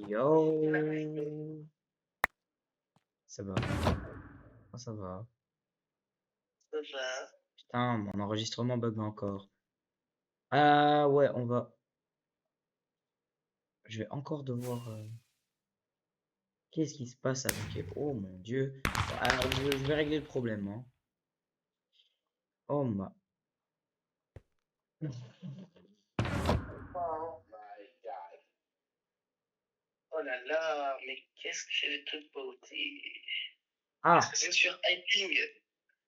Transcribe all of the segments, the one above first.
Yo. Ça va. Ah, ça va. Putain, mon enregistrement bug encore. Ah ouais, on va. Je vais encore devoir. Qu'est-ce qui se passe avec. Oh mon dieu. Alors, je vais régler le problème. Hein. Oh ma. Oh là là, mais qu'est-ce que c'est le truc beauté? Ah, C'est sur Hyping.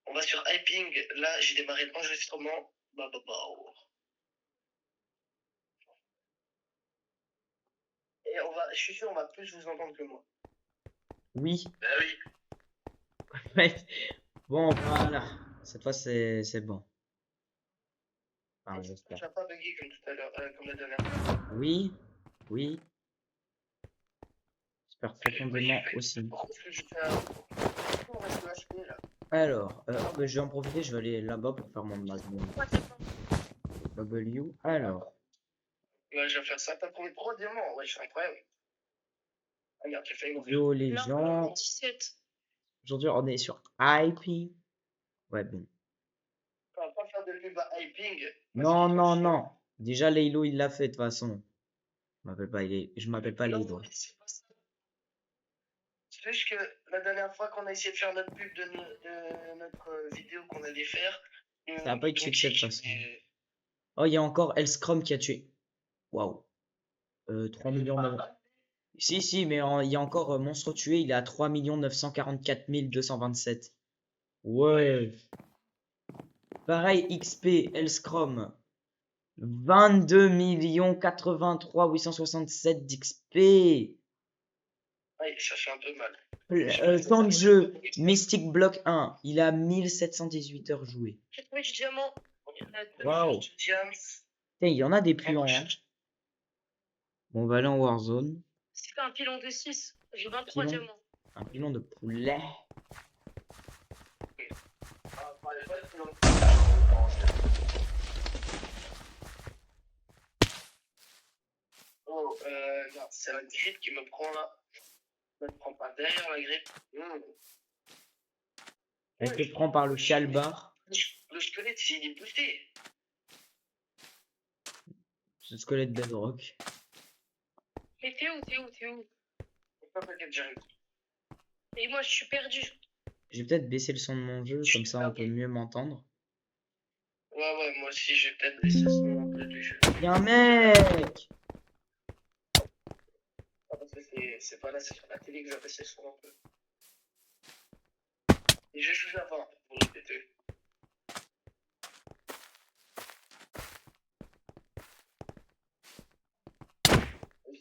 On va sur Hyping. Là, j'ai démarré l'enregistrement. Bah. Et je suis sûr, on va plus vous entendre que moi. oui. Bah oui. Bon, voilà. Cette fois, c'est bon. Enfin, j'espère. Tu vas pas bugger comme tout à l'heure, comme la dernière fois. Oui. Oui. J'espère profondément aussi. Pourquoi est-ce que je fais un. Pourquoi on reste le HP là? Alors, je vais en profiter, je vais aller là-bas pour faire mon masque. W. Alors. Ouais, je vais faire ça. T'as trouvé 3 diamants. Ouais, je suis incroyable. Ah merde, j'ai failli mourir. Yo les gens. 17. Aujourd'hui, on est sur IP. Ouais, bon. On va pas faire de pub à Hyping. Non, non, non. Déjà, Laylo, il l'a fait de toute façon. Je m'appelle pas Laylo. C'est juste que la dernière fois qu'on a essayé de faire notre pub de notre vidéo qu'on allait faire, Ça n'a pas eu de succès de toute façon. Oh, il y a encore Elscrom qui a tué. Waouh. 3 millions de... Si, mais il y a encore Monstre tué, il est à 3 944 227. Ouais. Pareil, XP, Elscrom. 22 83 867 d'XP. Ouais, ça fait un peu mal. Temps de jeu, Mystic Block 1, il a 1718 heures jouées. J'ai trouvé du diamant. Waouh. Il y en a des puants. Hein. Bon, on va aller en Warzone. C'est un pilon de 6. J'ai 23 diamants. Un pilon de poulet. Oh, non, c'est la grippe qui me prend là. Ne me prends pas derrière la grippe. Elle te prend par le chalbar. Le squelette, il est boosté. Ce squelette bedrock. Mais t'es où? J'arrive. Et moi, je suis perdu. Je vais peut-être baisser le son de mon jeu, comme ça on peut mieux m'entendre. Ouais, moi aussi, je vais peut-être baisser le son du jeu. Y'a un mec! Parce que c'est pas là, c'est sur la télé que je vais baisser le son un peu. Et je joue avant pour le péter.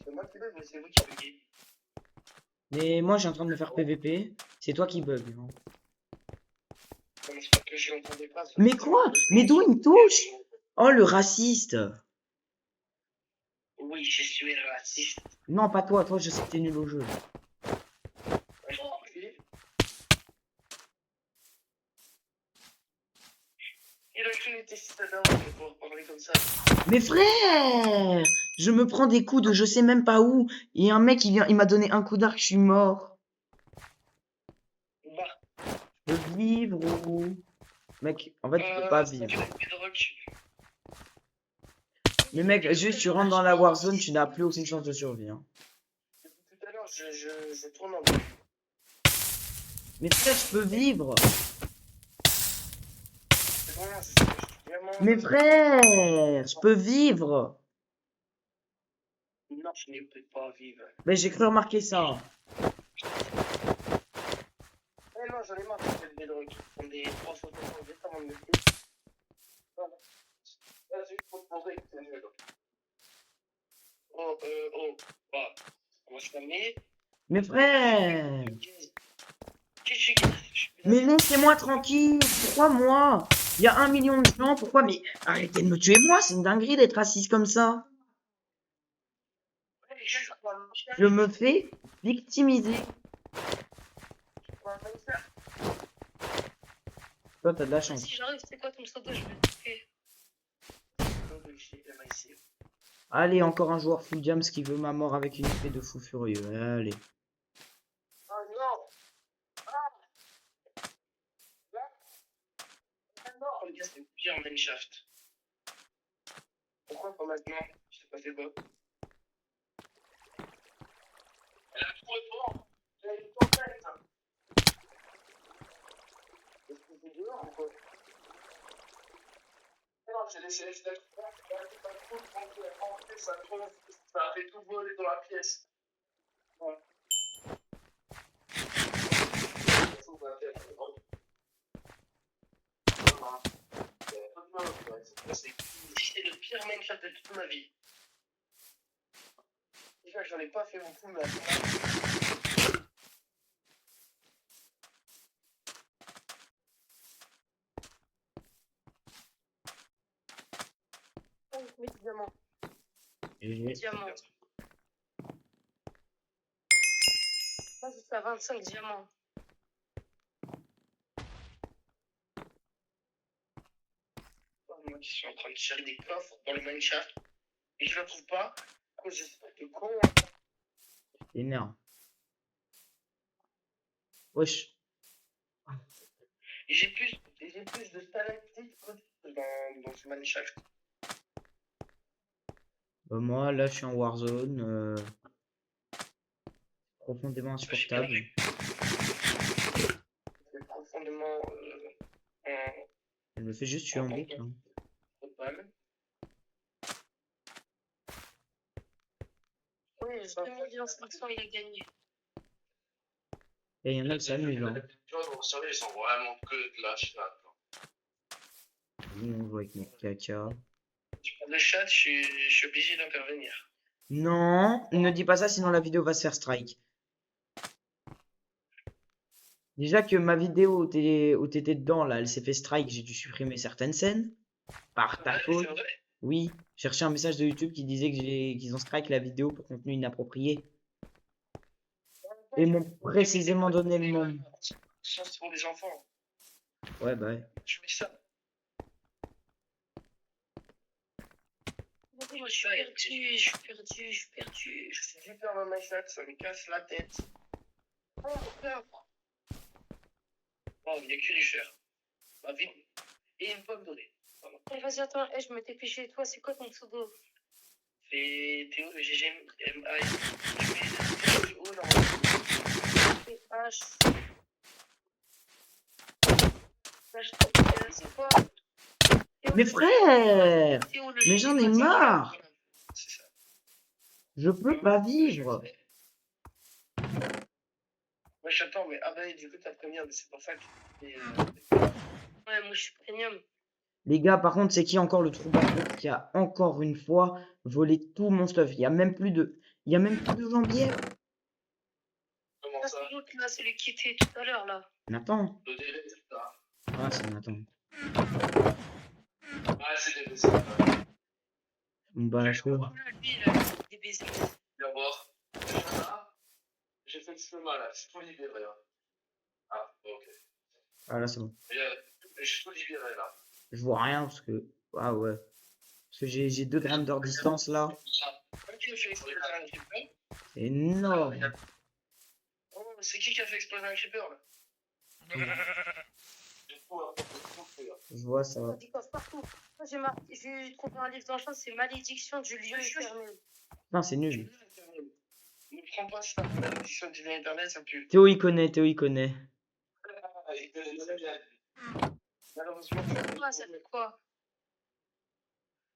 C'est moi qui bug, mais c'est vous qui buguez. Mais moi, je suis en train de me faire PVP. C'est toi qui bug. Hein. C'est pas que je l'entendais pas. Mais quoi? Mais d'où il me touche? Oh, le raciste! Oui, je suis raciste. Non, pas toi. Toi, je sais que t'es nul au jeu. Il a cru que c'était pour parler comme ça. Mais frère! Je me prends des coups de je sais même pas où. Et un mec, il m'a donné un coup d'arc, je suis mort. Bah. Je peux vivre ou... Mec, en fait, tu peux pas vivre. Mais mec, juste tu rentres dans la Warzone, tu n'as plus aucune chance de survie. Hein. Tout à l'heure, je tourne en deux. Mais frère, je peux vivre. Mais frère, je peux vivre. Non, je ne peux pas vivre. Mais j'ai cru remarquer ça. Eh non, j'en ai marre de cette bedrock. On est 300 juste avant de me faire. Vas-y, faut te poser, c'est nul. Bah, on va se calmer. Mais frère. Mais laissez-moi tranquille, pourquoi moi? Il y a 1 million de gens, pourquoi? Mais arrêtez de me tuer moi, c'est une dinguerie d'être raciste comme ça. Je me fais victimiser. Toi, t'as de la chance. Si j'arrive, c'est quoi ton pseudo? Je vais te tuer. Allez, encore un joueur full jams qui veut ma mort avec une épée de fou furieux. Allez. Oh non! Ah! Là? Ah non! Oh, les gars, c'est pire en Mineshaft. Pourquoi pas maintenant? Je sais pas c'est quoi. Elle a trop fort! Elle a une tempête! Est-ce que c'est dehors ou quoi? Non, j'ai laissé les fenêtres ouvertes, c'est pas trop rentrer, ça a fait tout voler dans la pièce. Ouais. C'est le pire Minecraft de toute ma vie. Déjà, j'en ai pas fait beaucoup, mais oui, diamant. Diamant. Pas jusqu'à 25 diamants. Moi qui suis en train de chercher des coffres dans le Minecraft et je ne trouve pas à cause de con. Énerve. Wesh. Et j'ai plus de stalactites que dans ce Minecraft. Moi, là, je suis en Warzone. Profondément insupportable. C'est profondément. Elle me fait juste tuer en boucle. Hein. Oui, je me l'instruction, il a gagné. Et il y en a qui s'amusent. Hein. Ils sont vraiment que de la chat. Nous, on joue avec mes caca. Tu parles de chat, je suis obligé d'intervenir. Non, ne dis pas ça, sinon la vidéo va se faire strike. Déjà que ma vidéo où t'étais dedans, là, elle s'est fait strike, j'ai dû supprimer certaines scènes. Par ta faute. Oui, j'ai reçu un message de YouTube qui disait que qu'ils ont strike la vidéo pour contenu inapproprié. Et m'ont précisément donné le nom. C'est pour les enfants. Ouais, bah ouais. Je fais ça. Moi, je suis perdu, je suis perdu. Je sais plus faire ma machette, ça me casse la tête. Oh, il n'y a que du fer. Bah, vite. Et une pomme dorée. Eh, vas-y, attends, je me dépêche chez toi, c'est quoi ton pseudo? C'est Théo, le GGMI. Tu mets Théo, TH. C'est quoi? Mais frère! Mais j'en ai marre! Je peux pas vivre! Moi j'attends, mais ah bah du coup t'as premium, c'est pour ça que ouais, moi je suis premium. Les gars, par contre, c'est qui encore le troubadour qui a encore une fois volé tout mon stuff? Il y a même plus de jambières. Comment ça? C'est l'autre là, celui qui était tout à l'heure là. Nathan. Le DB, c'est ça. Ah, c'est Nathan. Ah, c'est DB, c'est ça. Bah, je peux. Lui, il a des baisers. Viens voir. J'ai fait le chemin là, je suis tout libéré là. Ah, ok. Ah, là, c'est bon. Je suis tout libéré là. Je vois rien parce que. Ah ouais. Parce que j'ai 2 grammes d'heure distance là. C'est énorme. Oh, c'est qui a fait exploser un creeper là? Je vois ça. Des coffres partout. J'ai trouvé un livre d'enchant, c'est Malédiction du lieu éternel. Non, c'est nul. Ne prends pas ça, Malédiction du lieu éternel, ça pue. Théo, il connaît, Théo, il connaît. Il connaît très bien. Malheureusement, ça fait quoi?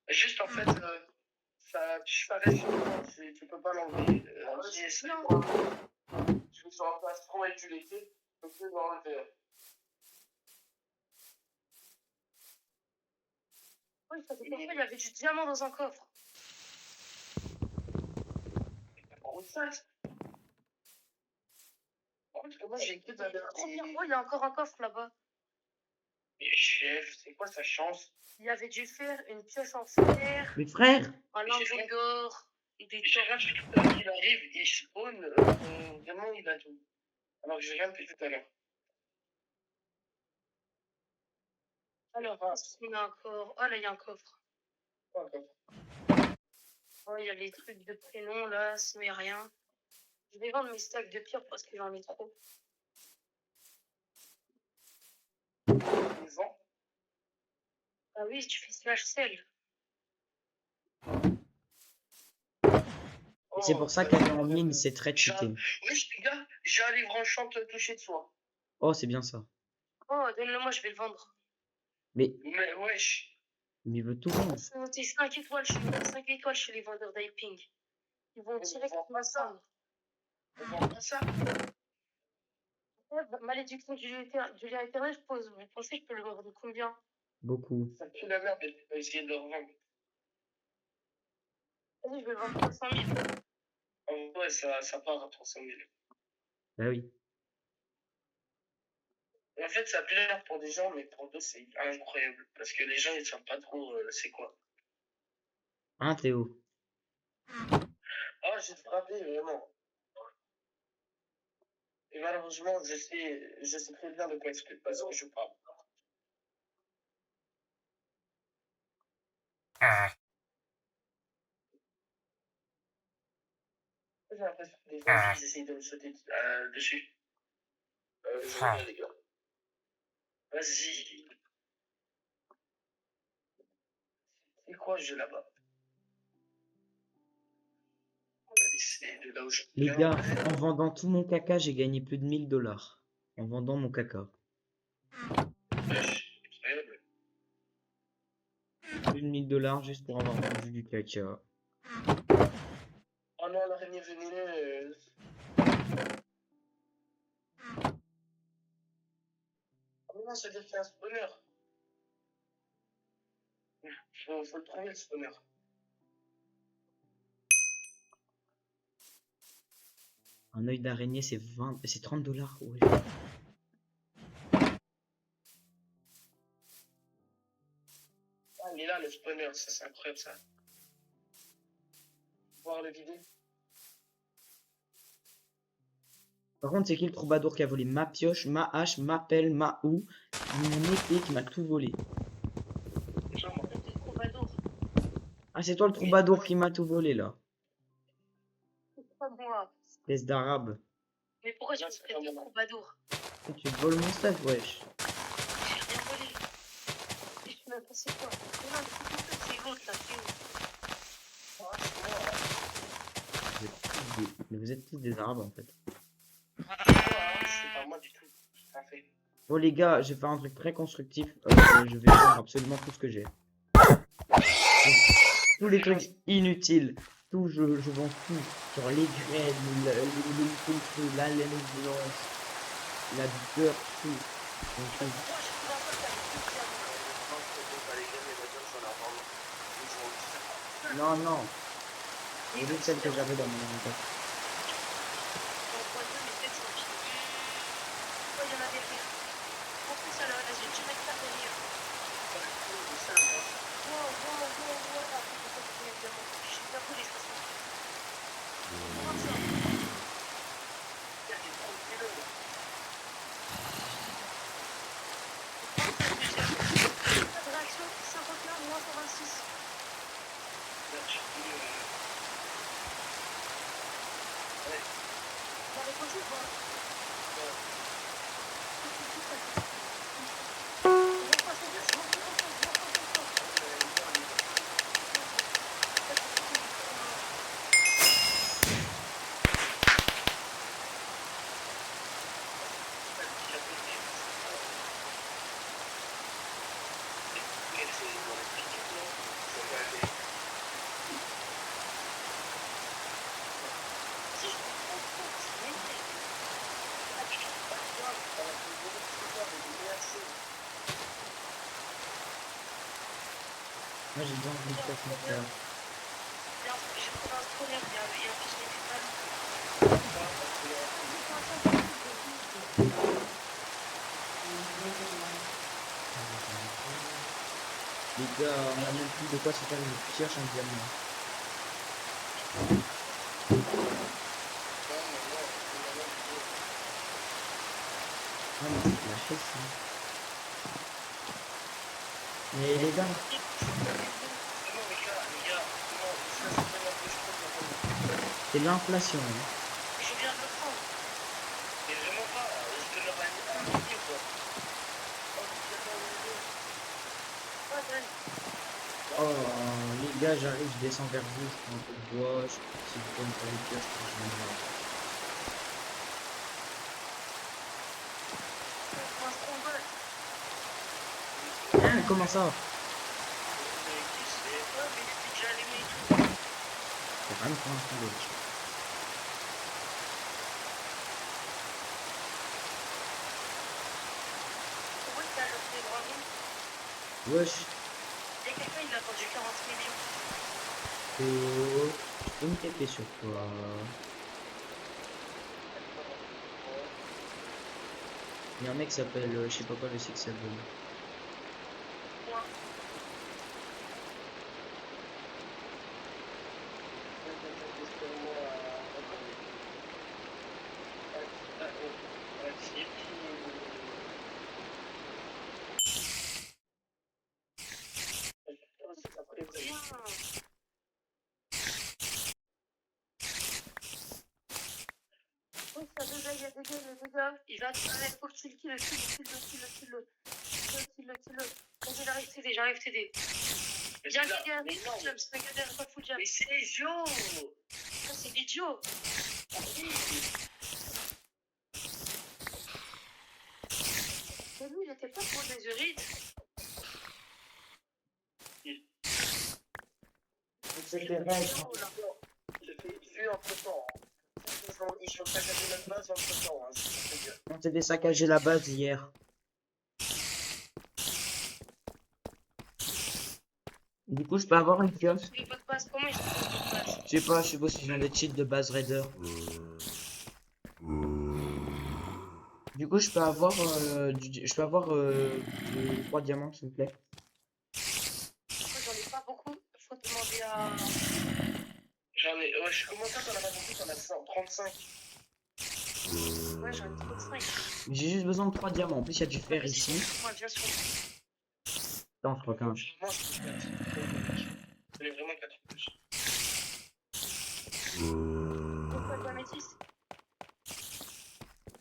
Juste en fait, ça disparaît sur toi, tu peux pas l'enlever. Tu mets sur un plastron et tu l'étais, tu peux plus l'enlever. Oui, ça fait pourquoi il y avait du diamant dans un coffre. Oh, moi j'ai que de la oh, il y a encore un coffre là-bas. Mais chef, c'est quoi sa chance? Il y avait du fer, une pioche en fer. Mais frère! Un lingot d'or. Et des torrents. Il arrive, il spawn, vraiment il a tout. Alors que j'ai rien fait tout à l'heure. Alors, qu'est-ce qu'on a encore? Oh là, il y a un coffre. Oh, un coffre. Oh, il y a les trucs de prénom là, mais rien. Je vais vendre mes stacks de pierre parce que j'en ai trop. Tu les vends? Ah oui, tu fais slash sell. Et c'est pour ça qu'aller en mine, c'est très cheaté. Wesh, les gars, j'ai un livre enchanté touché de soi. Oh, c'est bien ça. Oh, donne-le-moi, je vais le vendre. Mais Wesh. il veut tout vendre. C'est noté 5 étoiles, 5 étoiles chez les vendeurs d'Iping. Ils vont directement ça. On vend pas ça. Ouais, malédiction du lien éternel, je pose. Vous pensez que je peux le vendre de combien? Beaucoup. Ça pue la merde, mais tu vas essayer de le revendre. Vas-y, je vais le vendre 300 000. Ouais, ça part à 300 000. Bah oui. En fait, ça plaît pour des gens, mais pour d'autres, c'est incroyable. Parce que les gens, ils savent pas trop c'est quoi. Hein, Théo? Ah, j'ai frappé, vraiment. Et malheureusement, je sais très bien de quoi expliquer parce que je parle. J'ai l'impression que les gens, ils essayent de me sauter dessus. Je reviens, les gars. Vas-y. C'est quoi le jeu là-bas? C'est de là où je Les viens. gars, en vendant tout mon caca, j'ai gagné plus de 1000 $. En vendant mon caca. Incroyable. Plus de 1000 $ juste pour avoir vendu du caca. Oh non, l'araignée vénéneuse. Oh non, ça veut dire qu'il y a un spawner. Faut le trouver, le spawner. Un œil d'araignée, c'est 30 $. Ouais. Ah, il est là, le spawner. Ça, c'est incroyable, ça. Voir le vidéo. Par contre, c'est qui le troubadour qui a volé ma pioche, ma hache, ma pelle, ma houe, mon épée, qui m'a tout volé? Genre, en fait, c'est le troubadour. Ah, c'est toi le troubadour qui m'a tout volé, là. C'est pas moi. Espèce d'arabe. Mais pourquoi tu me traites de troubadour? Tu voles mon stuff, wesh. J'ai rien volé. Et je sais même pas c'est quoi. Mais non, c'est l'autre, là, c'est où? Ah, c'est moi. Mais vous êtes tous des arabes, en fait. C'est pas moi du tout. Ça fait. Bon, les gars, je vais faire un truc très constructif. Je vais vendre absolument tout ce que j'ai. Tous les trucs inutiles. Tout, je vends tout. Genre les graines, le contenu, la laine blanche, la beurre, tout. Donc, non, non. C'est juste celle que j'avais dans mon inventaire. Moi j'ai bien envie de faire ça. J'ai trouvé un spawner, il y a un fichier Excel. Les gars, on a même plus de quoi se faire une pioche en diamant. Ah mais c'est de la chaise ça. Mais les gars, C'est l'inflation. Hein. Je viens de le prendre. Mais vraiment pas. Je te le ramène à un pied, quoi. Oh, Oh, les gars, j'arrive, je descends vers vous, je prends un peu de bois, je prends une petite bonne pour les pioches, je viens de voir. Hein, comment ça? C'est rien pour un sandwich. Wesh. Il y a quelqu'un, il a vendu 40 millions. Oh, je peux me taper sur toi. Il y a un mec qui s'appelle, je sais pas quoi, le Six Seven. Moi. Il va tirer, faut que tu le kills, kill-le. Vas-y, j'arrive t'aider. Viens, gars, c'est un gars, pas full jam. Mais c'est idiot! Ça, c'est idiot! Mais lui, il était pas pour des urites. C'est des règles. J'ai fait entre temps. Ils sont saccagés la base entre temps, hein, je te dire. On s'est désaccagé la base hier. Du coup, je peux avoir une pioche? Les pots de base, comment ils sont les pots de base? Je sais pas, je suppose que je viens de cheat de base raider. Du coup, je peux avoir, je peux avoir 3 diamants, s'il vous plaît. J'en ai pas beaucoup, faut demander à... J'en ai... Ouais, comment ça, t'en as pas beaucoup, t'en as 35. Ouais, j'en ai 35. J'ai juste besoin de 3 diamants. En plus, il y a du fer ici. Moi, bien sûr. Attends, je crois qu'un. Elle est vraiment 4 plus.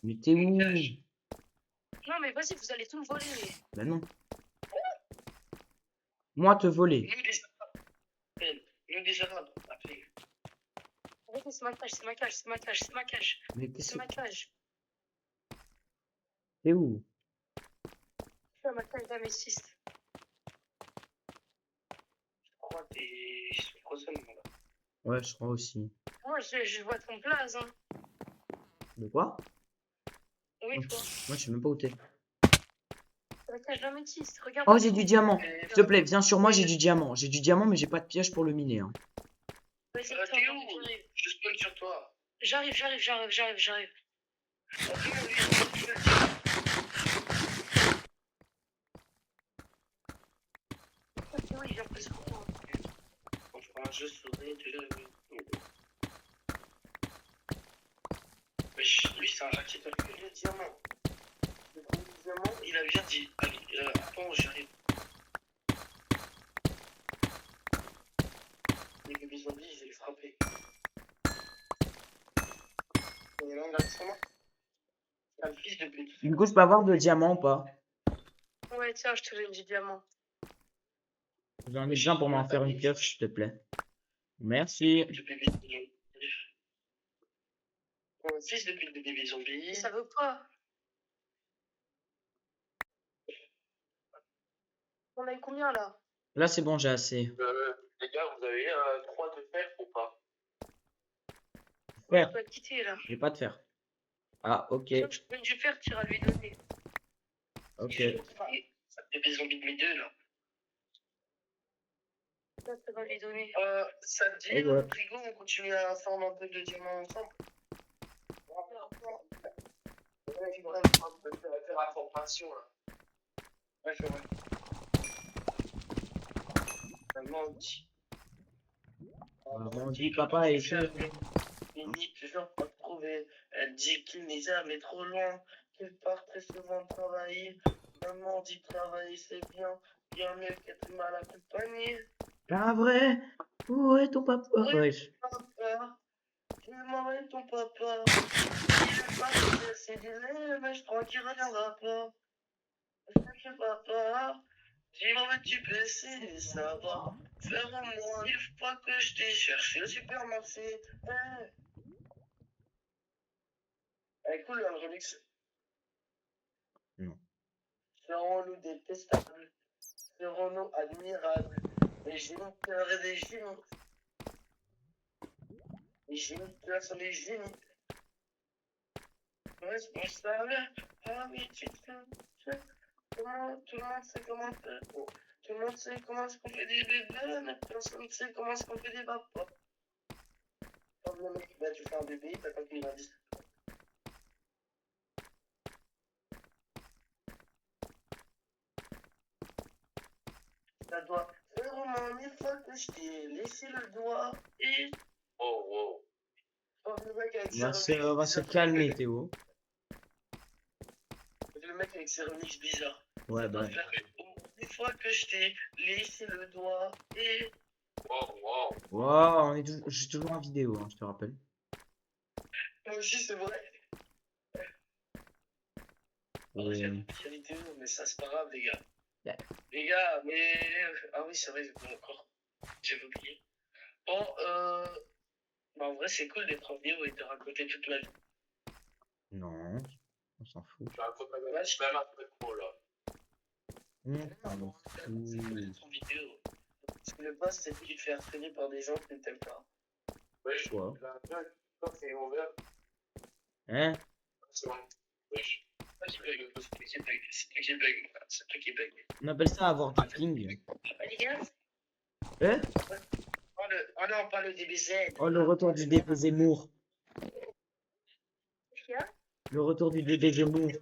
Mais t'es où? Non, mais vas-y, vous allez tout me voler. Bah non. Moi, te voler. Nous des arabes, appelez. Arrêtez, c'est ma cage. Mais qu'est-ce C'est que ma cage. t'es où? Je suis à ma cage d'améthyste. Je crois que t'es sur Frozen, là. Ouais, je crois aussi. Moi, je vois ton blaze, hein. De quoi? Oui, toi. Moi, je sais même pas où t'es. La cage d'améthyste, regarde. Oh, j'ai du diamant. S'il te plaît, viens sur moi, j'ai du diamant. J'ai du diamant, mais j'ai pas de piège pour le miner. Hein. Vas-y, t'es où? Je spawn sur toi. J'arrive. Il vient plus sur moi. On fera un jeu sur les deux. Mais lui, c'est un racketeur que le diamant. Le premier diamant, il a bien dit. Attends, j'arrive. Les bébés zombies, ils allaient frapper. Il y en a un là, sur moi. C'est un fils de pute. Du coup, je peux avoir de diamants ou pas? Ouais, tiens, je te donne du diamant. J'en ai besoin pour m'en faire une pioche, s'il te plaît. Merci. Le bébé zombie. Fils de pute de bébé zombie. Ça veut pas. On a eu combien là? Là, c'est bon, j'ai assez. Les gars, vous avez 3 de fer ou pas? Fer. Je dois quitter là. J'ai pas de fer. Ah, ok. Je peux du fer, tu iras lui donner. Ok. Ça fait des zombies de mes deux là. Ça va lui donner. Ça te dit, Ouais. Frigo, on continue à former un peu de diamants ensemble. Faire la formation là. Ouais, c'est vrai. On dit papa est sûr. Mini, toujours pas trouvé. Elle dit qu'il n'est jamais trop loin. Qu'il part très souvent travailler. Maman dit travailler c'est bien. Bien mieux qu'être mal accompagné. Pas vrai? Où est ton papa? Oui. Wesh. Papa, maman et ton papa. Il est pas c'est délai, mais je crois qu'il reviendra pas. Je sais papa. Dis-moi, tu peux essayer, ça va. Faire au moins 1 fois que je t'ai cherché au supermarché. Elle est cool, le remix. Non. Serons-nous détestables? Serons-nous admirables? Les géniteurs et des génies. Les géniteurs sont des génies. Responsable. Ah oui, tu sais. Comment tout le monde sait comment faire. Oh. Tout le monde sait comment est-ce qu'on fait des bébés, mais personne ne sait comment est-ce qu'on fait des papas. Comme le mec, bah, tu fais un bébé, t'as pas qu'il va dire. Ça doit faire au moins 1 fois que je t'ai laissé le doigt et. Oh, wow. Oh, le mec avec On va se calmer, Théo. Le mec avec ses remixes bizarres. Ouais, Ça bah. doit faire au moins 1 fois que je t'ai laissé le doigt et. Wow. Wow, je suis toujours en vidéo, hein, je te rappelle. Moi aussi, c'est vrai. J'ai une vidéo, mais ça, c'est pas grave, les gars. Yeah. Les gars, mais. Ah oui, c'est vrai, bon, encore. J'avais oublié. Bon, bah, en vrai, c'est cool d'être en vidéo et de raconter toute ma vie. Non, on s'en fout. Je raconte ma vie, je suis même après trop, là. Pardon. C'est cool d'être en vidéo. Parce que le poste, c'est de te faire traîner par des gens qui ne t'aiment pas. Ouais, je Quoi? c'est ouvert. Hein? C'est bon. Oui. C'est toi qui bug. C'est toi qui bug. On appelle ça avoir du ping. Les gars? Hein? Oh non, pas le DBZ. Oh, le retour du DB Zemmour. Qu'est-ce qu'il y a? Le retour du DB Zemmour.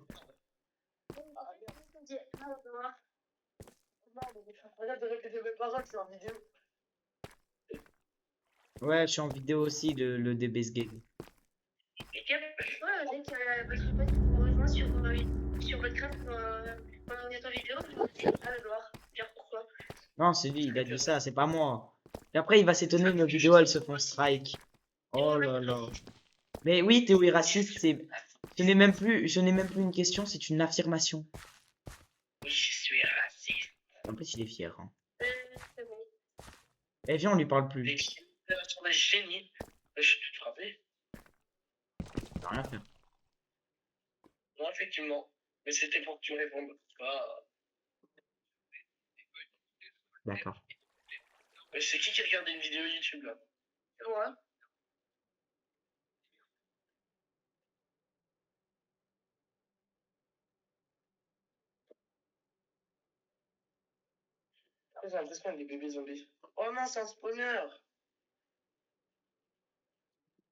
Regarde de répéter mes paroles, c'est en vidéo. Ouais, je suis en vidéo aussi, le DB Game. Et quel ouais, mec, je sais pas si tu me rejoins sur votre crâne pendant on est en vidéo, je vous dis, ah, le noir. Dire pourquoi. Non, c'est lui, il a dit ça, c'est pas moi. Et après, il va s'étonner que nos vidéos, elles se font strike. Oh là là. Mais oui, Théo est raciste, ce n'est même plus une question, c'est une affirmation. Oui, je suis raciste. En plus, il est fier. Hein. C'est bon. Eh, viens, on lui parle plus. Les sur des génies. Je te frappais. T'as rien à faire. Non, effectivement. Mais c'était pour que tu répondes. Pas. D'accord. Mais c'est qui regardait une vidéo YouTube là? C'est moi. J'ai l'impression des bébés zombies. Oh non, c'est un spawner.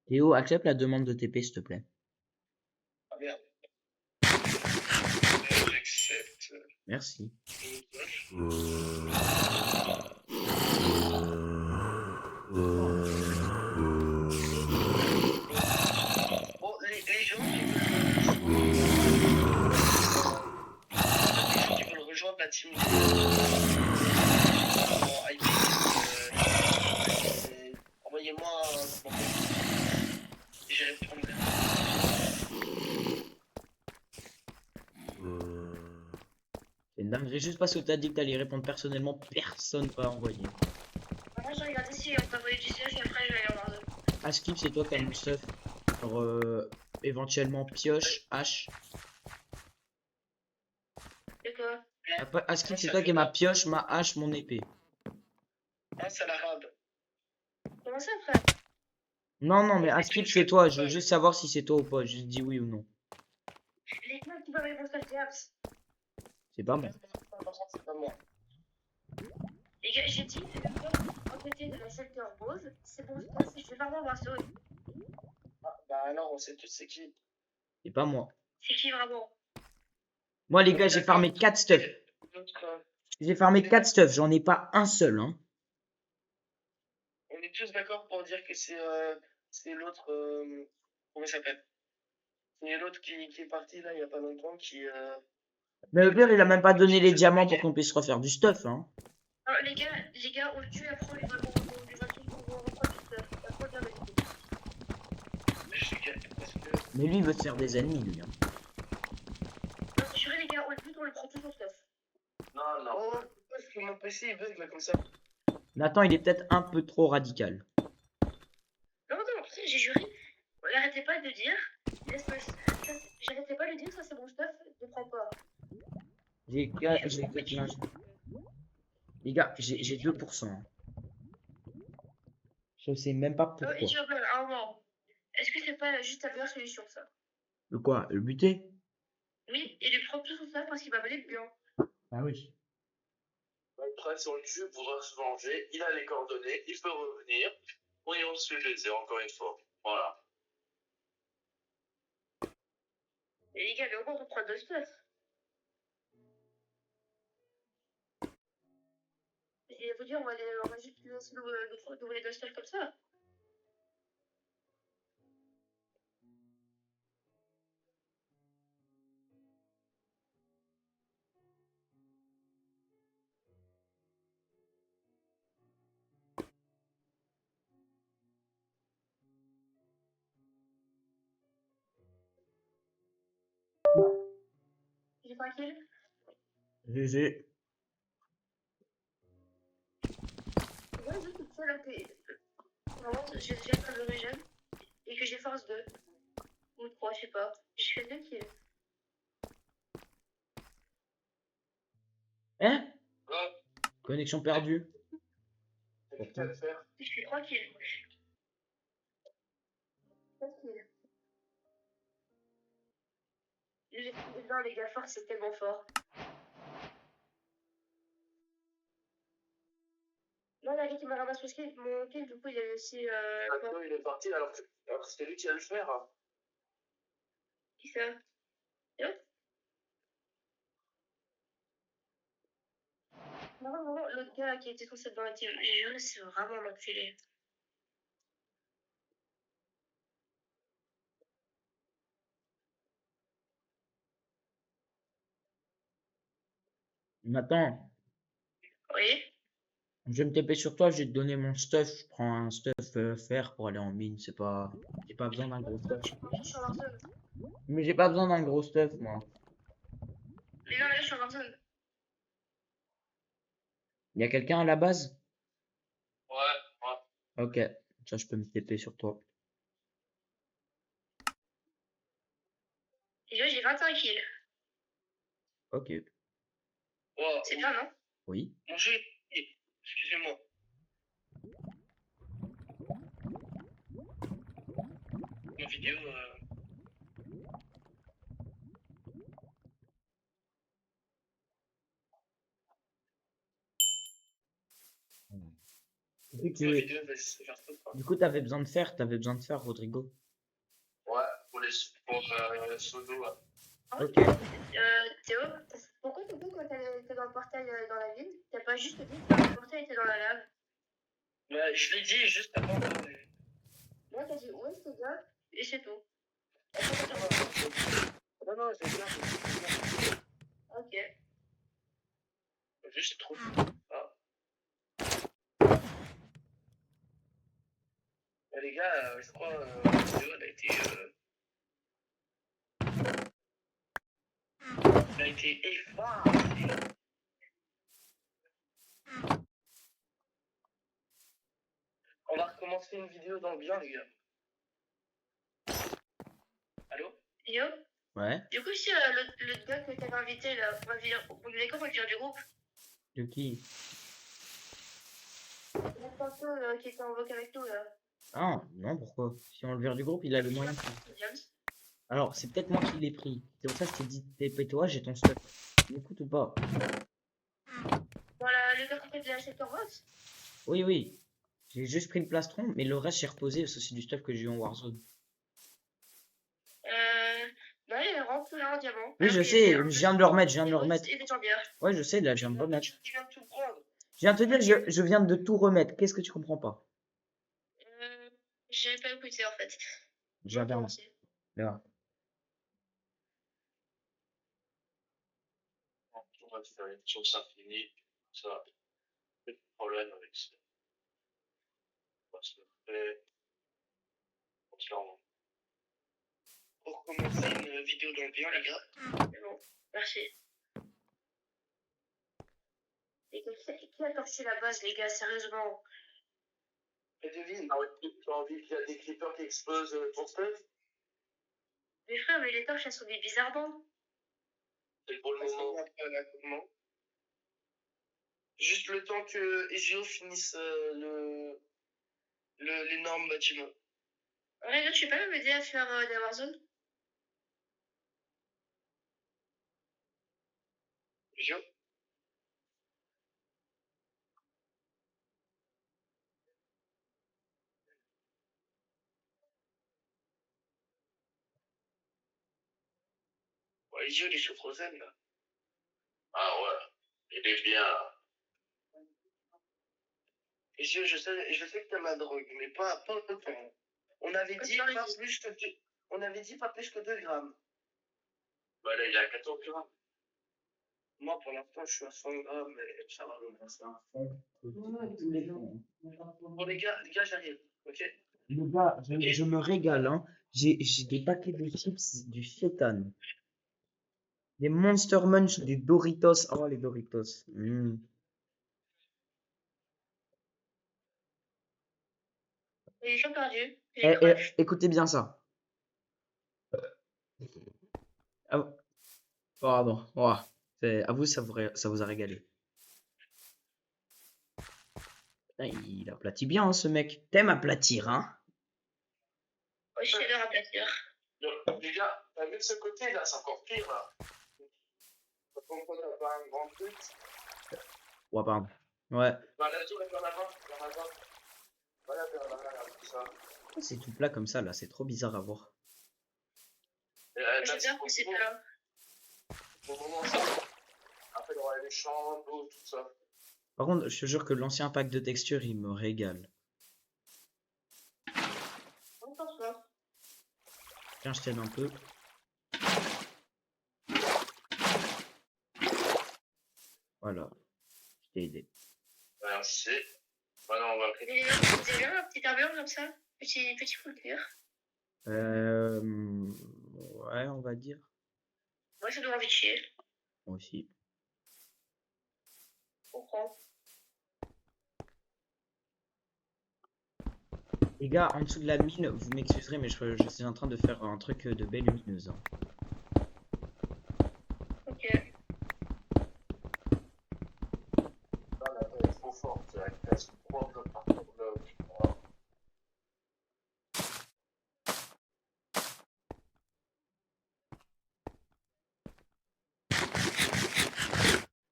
Théo, accepte la demande de TP, s'il te plaît. Ah merde. J'accepte. Merci. Bon, les gens qui veulent rejoindre la team en IP, envoyez-moi un commentaire. Et j'y répondrai. C'est une dinguerie, juste parce que t'as dit que t'allais répondre personnellement, personne va envoyer. Moi j'ai regardé si on peut envoyer du stuff et après je vais aller en voir. Askip, c'est toi qui as le stuff. Genre, éventuellement pioche, hache. C'est quoi? Askip, c'est toi qui as ma pioche, ma hache, mon épée. Ah, c'est l'arabe. Comment ça, frère? Non, non, mais Askip, c'est toi. Je veux juste savoir si c'est toi ou pas. Juste dis oui ou non. Les mecs qui peuvent répondre à James. C'est pas moi. C'est pas moi. Les gars, j'ai dit, c'est le gars à côté de la shelter rose. C'est bon, je pense que je vais vraiment voir ça. Ah, bah non, on sait tous c'est qui. C'est pas moi. C'est qui vraiment? Moi, les gars, j'ai farmé 4 stuff. J'ai farmé 4 stuff. J'en ai pas un seul, hein. On est tous d'accord pour dire que c'est l'autre. Comment il s'appelle? C'est l'autre qui est parti là il y a pas longtemps qui. Mais le pire, il a même pas donné les diamants pour qu'on puisse refaire du stuff, hein. Alors, les gars, on le tue après, on lui va tous reprendre du stuff. Mais lui, il veut se faire des ennemis, lui. Hein. Non, c'est juré, les gars, on le prend tout son stuff. Non, non. Oh, pourquoi est-ce que mon PC il bug là comme ça? Nathan, il est peut-être un peu trop radical. Non, non, j'ai juré. N'arrêtez pas de dire. J'arrêtais pas de dire, ça c'est mon stuff, ne prends pas. Les gars, j'ai 2%. Hein. Je sais même pas pourquoi. Et tu vas un moment. Est-ce que c'est pas juste la meilleure solution, ça? Le quoi? Le buter? Oui, et lui prendre tout son stuff parce qu'il va voler le bien. Ah oui. Après, si on le tue, pourra se venger. Il a les coordonnées, il peut revenir. Oui, on se fait plaisir, encore une fois. Voilà. Et les gars, mais au moins on prend deux stuff. Et vous dire, on va juste laisser nous voler deux stuff comme ça. J'ai pas kill. GG. Ouais, juste toute seule, vraiment, j'ai déjà pas de jeune. Et que j'ai force 2. Ou 3, je sais pas. J'ai fait 2 kills. Hein? Ah, Connexion perdue. qu'est-ce qu'il y a à faire? Je fais 3 kills. 4 kills. Non, les gars, force, c'est tellement fort. Non, il y a quelqu'un qui m'a ramassé mon kill, du coup, il a aussi. Attends, il est parti alors que c'était lui qui allait le faire. Hein. Qui ça? Yo? Non, non, non, l'autre gars qui était censé être dans la team. J'ai juré, c'est vraiment l'enculé. Nathan, Oui? je vais me taper sur toi, je vais te donner mon stuff. Je prends un stuff fer pour aller en mine. C'est pas. J'ai pas besoin d'un gros stuff. Je suis en Warzone. Mais j'ai pas besoin d'un gros stuff, moi. Mais non, mais là, je suis en Warzone. Y a quelqu'un à la base? Ouais. Ok. Ça, je peux me taper sur toi. Et yo, j'ai 21 kills. Ok. Ouais. C'est bien, non? Oui. Manger. Excusez-moi. Ma vidéo. Du coup, Ma vidéo va se faire tout. du coup, t'avais besoin de fer, Rodrigo. Ouais, pour Sono. Ouais. Ok. Théo, pourquoi t'es quand t'es dans le portail dans la ville, t'as pas juste dit que le portail était dans la lave? Bah, je l'ai dit juste avant. Moi, t'as dit ouais, c'est bien, et c'est tout. Non, non, c'est bien. Ok. Juste trop. Ah. Bah, les gars, je crois la vidéo elle a été effacée. On va recommencer une vidéo dans le bien, les gars. Allô? Yo? Ouais. Du coup, si le gars que t'avais invité là, on lui d'accord pour le dire du groupe, De qui? le pinceau qui était en vocal avec nous là. Ah, non, pourquoi? Si on le vire du groupe, il a le moyen de faire. James. Alors, c'est peut-être moi qui l'ai pris. C'est pour ça que je t'ai dit, TP-toi, j'ai ton stuff. Tu m'écoutes ou pas? Voilà, le gars qui fait acheté en box. Oui, oui. J'ai juste pris le plastron, mais le reste, j'ai reposé parce que c'est du stuff que j'ai eu en Warzone. Non, il est vraiment plus là en diamant. Oui, je sais, je viens de le remettre, Et des jambières. Ouais, je sais, là, je viens de remettre. Tu viens de tout prendre. Je viens de te dire, je viens de tout remettre. Qu'est-ce que tu comprends pas? J'avais pas écouté en fait. J'avais un. Commencé. Là. On va faire une source infinie. Ça, pas de problème avec ça. On va se le faire. Comme ça, pour commencer une vidéo dans bien, les gars. C'est bon, merci. Et qui a torché la base, les gars, sérieusement? Et devine, tu as envie qu'il y a des creepers qui explosent ton stuff? Mais frère, mais les torches, elles sont des bizarrement. C'est pour le moment. Juste le temps que Ezio finisse l'énorme bâtiment. Ouais, tu peux pas m'aider à faire des Warzone? Ezio? Ouais, Ezio, il est sur Frozen, là. Ah ouais, il est bien. Ezio, je sais que t'as ma drogue, mais pas autant. On avait dit pas plus que 2 grammes. Bah là, il est à 14 grammes. Moi, pour l'instant, je suis à 100 grammes, mais ça va. C'est un fond. Tous les fonds. Bon, les gars, j'arrive, ok? Les gars, je me régale, hein. J'ai des paquets de chips du chétan. Des Monster Munch, des Doritos. Oh, les Doritos. J'ai chaud perdu. Écoutez bien ça. Ah, pardon. Oh, à vous, ça vous a régalé. Putain, il aplatit bien, hein, ce mec. T'aimes aplatir, hein? Ouais, j'adore aplatir. Les gars, t'as vu de ce côté, là, c'est encore pire, là. Pourquoi t'as pas un grand truc? Ouais, pardon. Ouais. Bah, la tour est vers là-bas, Voilà, vers là, tout ça. C'est tout plat comme ça, là. C'est trop bizarre à voir. J'adore que c'est plat. Au moment ça. Après, il y aura les champs, l'eau, tout ça. Par contre, je te jure que l'ancien pack de texture, il me régale. Tiens, je t'aide un peu. Voilà. Je t'ai aidé. Merci. Voilà, on va Et vous avez un petit armure comme ça? Petit foulure? Ouais, on va dire. Moi, ça donne envie de chier. Moi aussi. Je comprends. Les gars, en dessous de la mine, vous m'excuserez, mais je suis en train de faire un truc de belle lumineuse. Hein. Ok. Là, elle est trop forte. Elle casse 3 blocs par bloc.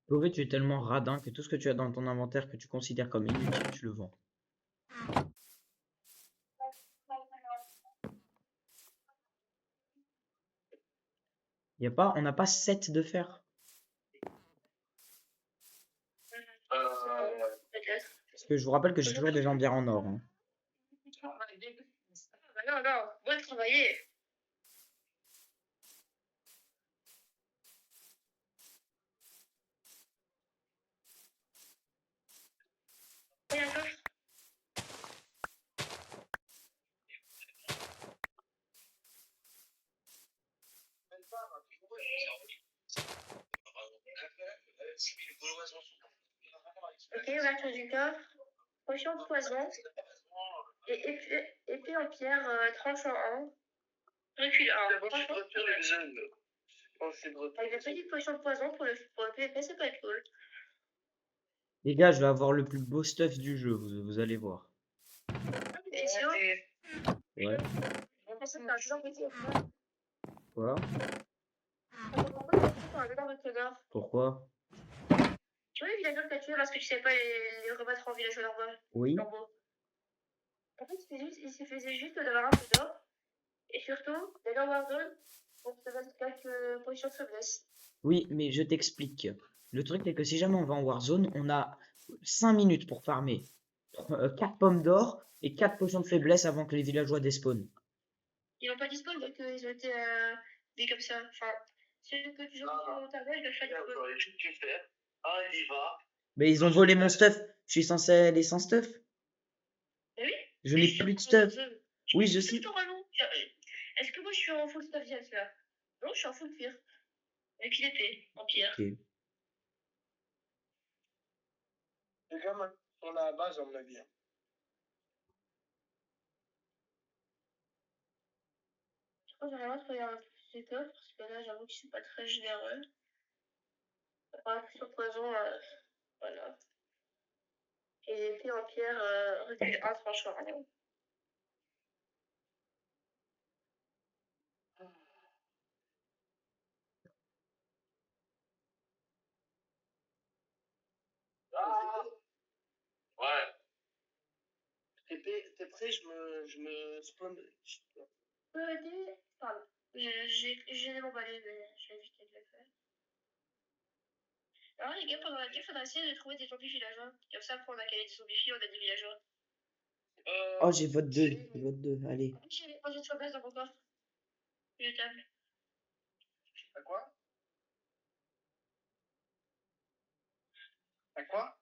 Tové, tu es tellement radin que tout ce que tu as dans ton inventaire que tu considères comme inutile, tu le vends. On n'a pas 7 de fer. Peut-être. Parce que je vous rappelle que j'ai toujours des jambières en or. Hein. Non, va travailler. Et la gauche. Ok, ouverture du coffre. Potion de poison. Et épée en pierre, tranche en 1. Recule 1. Avec la petite potion de poison pour le PVP, ça peut être cool. Les gars, je vais avoir le plus beau stuff du jeu, vous allez voir. Et Sio? Ouais. On pense que c'est un jeu d'enquête. Quoi? Pourquoi? Tu vois les villageois que t'as tués parce que tu savais pas les rebattre en villageois normaux? Oui. En fait, il suffisait juste d'avoir un peu d'or. Et surtout, d'aller en Warzone pour te mettre quelques positions de faiblesse. Oui, mais je t'explique. Le truc, c'est que si jamais on va en Warzone, on a 5 minutes pour farmer 4 pommes d'or et 4 potions de faiblesse avant que les villageois despawnent. Ils n'ont pas dispawn donc ils ont été dit comme ça. Enfin, ceux que tu joues sur mon tableau, ils doivent pas dispawn. Il y va. Mais ils ont volé mon stuff. Je suis censé aller sans stuff. Mais oui. Je n'ai plus de stuff. Oui, je sais. Est-ce que moi je suis en full stuff jet là. Non, je suis en full cuir. Avec une épée, en pierre. Ok. Les gars, moi, on a la base, à mon avis. Hein. Je crois que j'aimerais bien trouver un plus de coffre, parce que là, j'avoue que je suis pas très généreux. Sur poison, voilà. Et les épées en pierre, recul 1, franchement, rien. Ah ouais. T'es prêt? Je me spawn. Pardon. J'ai déballé, mais je vais éviter de le faire. Alors les gars, pendant la guerre, faudra essayer de trouver des zombies villageois. Comme ça, après on a calé des zombies, on a des villageois. Oh, j'ai vote 2. Vote 2. Allez. J'ai les projets de sur base dans mon coffre. Une table. À quoi? À quoi?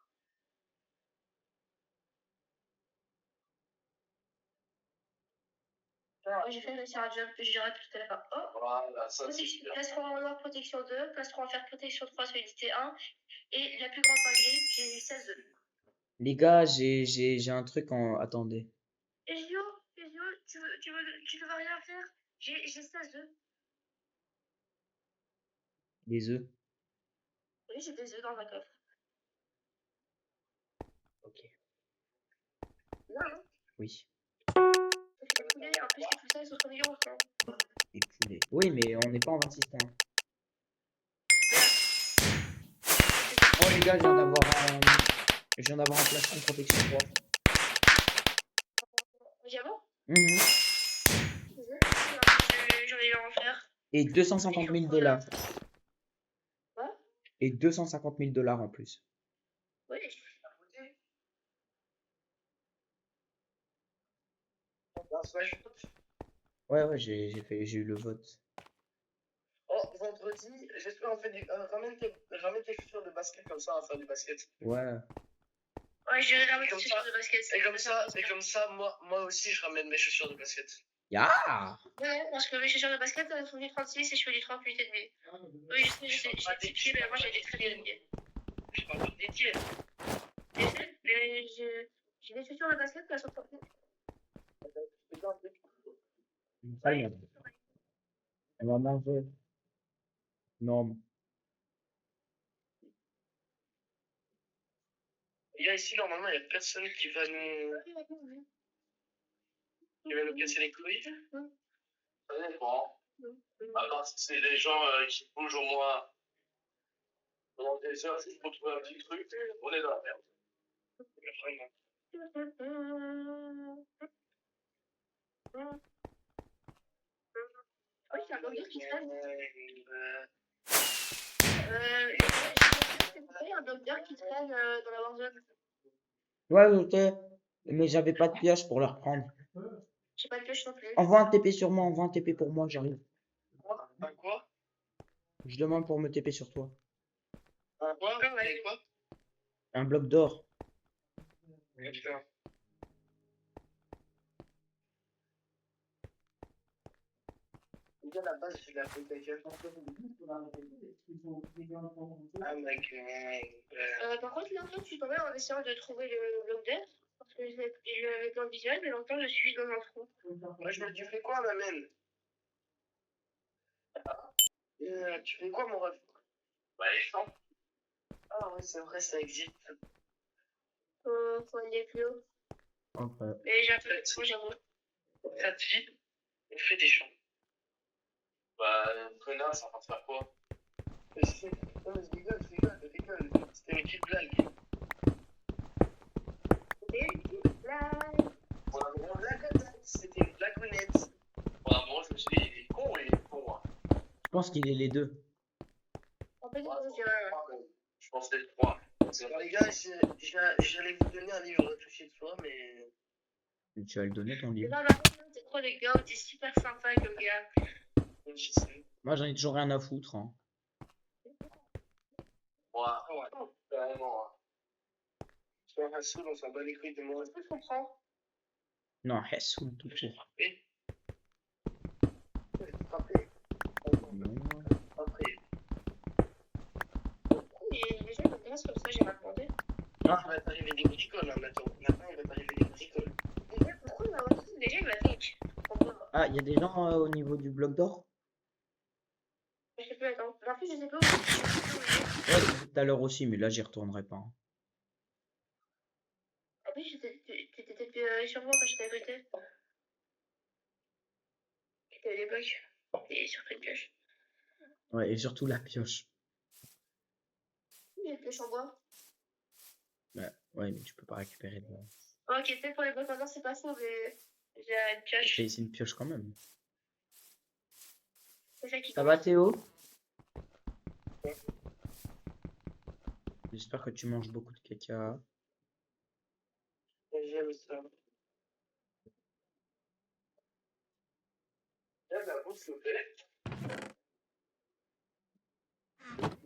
Ouais, j'ai fait réussir un job que je dirai tout à l'heure. Oh! Voilà, ça c'est super. Plastron en noir, protection 2. Plastron en fer, protection 3, solidité 1. Et la plus grande pagaille, j'ai 16 œufs. Les gars, j'ai un truc en. Attendez. Ezio, tu ne vas rien faire? J'ai 16 œufs. Les œufs. Oui, j'ai des œufs dans ma coffre. Ok. Non, non. Oui. Les poulets, en plus que tout ça, ils sont trop mignons. Hein. Les poulets. Oui, mais on n'est pas en 26 points. Oh les gars, je viens d'avoir un plastron protection 3. Diamant? J'en ai eu à en faire. Et 250 000 $. Quoi? Et 250 000 $ en plus. Oui. Ouais, j'ai eu le vote. Oh, vendredi, j'espère on fait du. Ramène tes chaussures de basket comme ça, on va faire du basket. Ouais. Ouais, j'ai ramène mes chaussures de basket. Et comme ça, moi aussi, je ramène mes chaussures de basket. Ya! Ouais, parce que mes chaussures de basket, elles sont du 36 et je fais du 38 et demi. Oui, je sais, j'ai des pieds, mais moi j'ai des très bien pieds. Je parle pas des pieds. Mais j'ai des chaussures de basket, elles sont 38. Allez, on va manger. Non. Les gars, ici, normalement, il n'y a personne qui va nous casser les couilles. Ça dépend. Alors, si c'est des gens qui bougent au moins pendant des heures juste pour trouver un petit truc, on est dans la merde. Vraiment. Oui, c'est un burger qui traîne. J'ai un burger qui traîne dans la Warzone. Ouais, ok. Mais j'avais pas de pioche pour le reprendre. J'ai pas de pioche non plus. Envoie un TP sur moi, envoie un TP pour moi, j'arrive. Un quoi? Je demande pour me TP sur toi. Un quoi? Et quoi? Un bloc d'or. Putain. La base, je l'ai appris quelqu'un. Ah, mec. Par contre, là, toi, tu t'en vas en essayant de trouver le bloc d'air. Parce que je l'avais dans le visuel, mais longtemps, je suis dans un trou. Moi, je me dis, tu fais quoi, ma mène? Tu fais quoi, mon ref? Bah, les champs. Ah, ouais, c'est vrai, ça existe. Faut aller plus haut. Enfin, Mais j'ai un peu de trou, j'avoue. Ça te dit, on fait des champs. Bah, connard, ça va te faire quoi? Mais je rigole. C'était une petite blague. C'était une blagounette. Voilà, moi, je me suis dit, il est con, hein. je pense qu'il est les deux. En fait, Je pense que c'est 3. Alors, les gars, j'allais vous donner un livre à toucher de soi, mais. Tu vas le donner ton livre. c'est trop les gars, t'es super sympa comme gars. Je sais. Moi j'en ai toujours rien à foutre. Hein. Ouais, carrément. Sur un seul, on s'en bat les couilles de moi. Je comprends. Non, Hessoul tout court. il va t'arriver des bricoles, hein, maintenant. Maintenant, il va t'arriver des bricoles. Déjà, pourquoi il m'a reçu? Déjà, il m'a fait. Je comprends pas. Ah, il y a des gens au niveau du bloc d'or? Je sais plus, attends. En plus, je sais pas où. Je sais plus où il est. Ouais, j'ai vu tout à l'heure aussi, mais là, j'y retournerai pas, hein. En plus, tu étais peut-être sur moi quand j'étais à côté. T'avais les blocs. Et surtout une pioche. Ouais, et surtout la pioche. J'ai une pioche en bois. Ouais, mais tu peux pas récupérer de... Oh, ok, peut-être pour les blocs en or, c'est pas ça, mais j'ai une pioche. C'est une pioche quand même. C'est ça qui Ça va, compte. Théo? J'espère que tu manges beaucoup de caca. J'aime ça. Là, la bouffe, s'il vous plaît.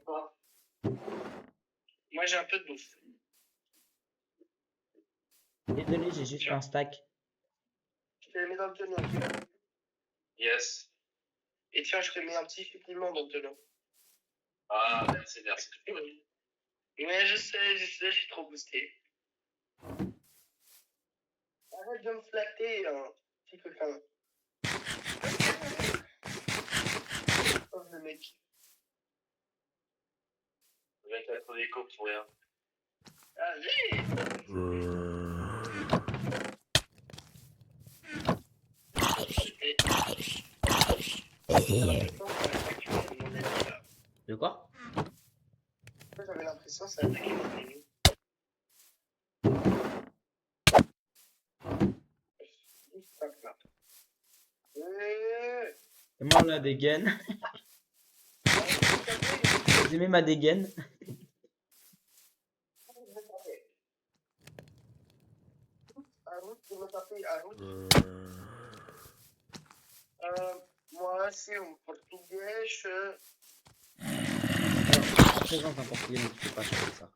Ah. Moi, j'ai un peu de bouffe. Désolé, j'ai juste un stack. Je te les mets dans le tonneau. Yes. Et tiens, je te mets un petit supplément dans le tonneau. Ah, merci, merci. Mais je sais, je suis trop boosté. Arrête de me flatter, hein, petit coquin. Oh, le mec. Je vais être des copes pour rien. Allez! De quoi? J'avais l'impression que ça attaquait mon ennemi. Et moi, on a des gaines. Vous aimez ma dégaine? Moi, c'est en portugais. Alors, présente un portugais, mais tu peux pas chanter ça.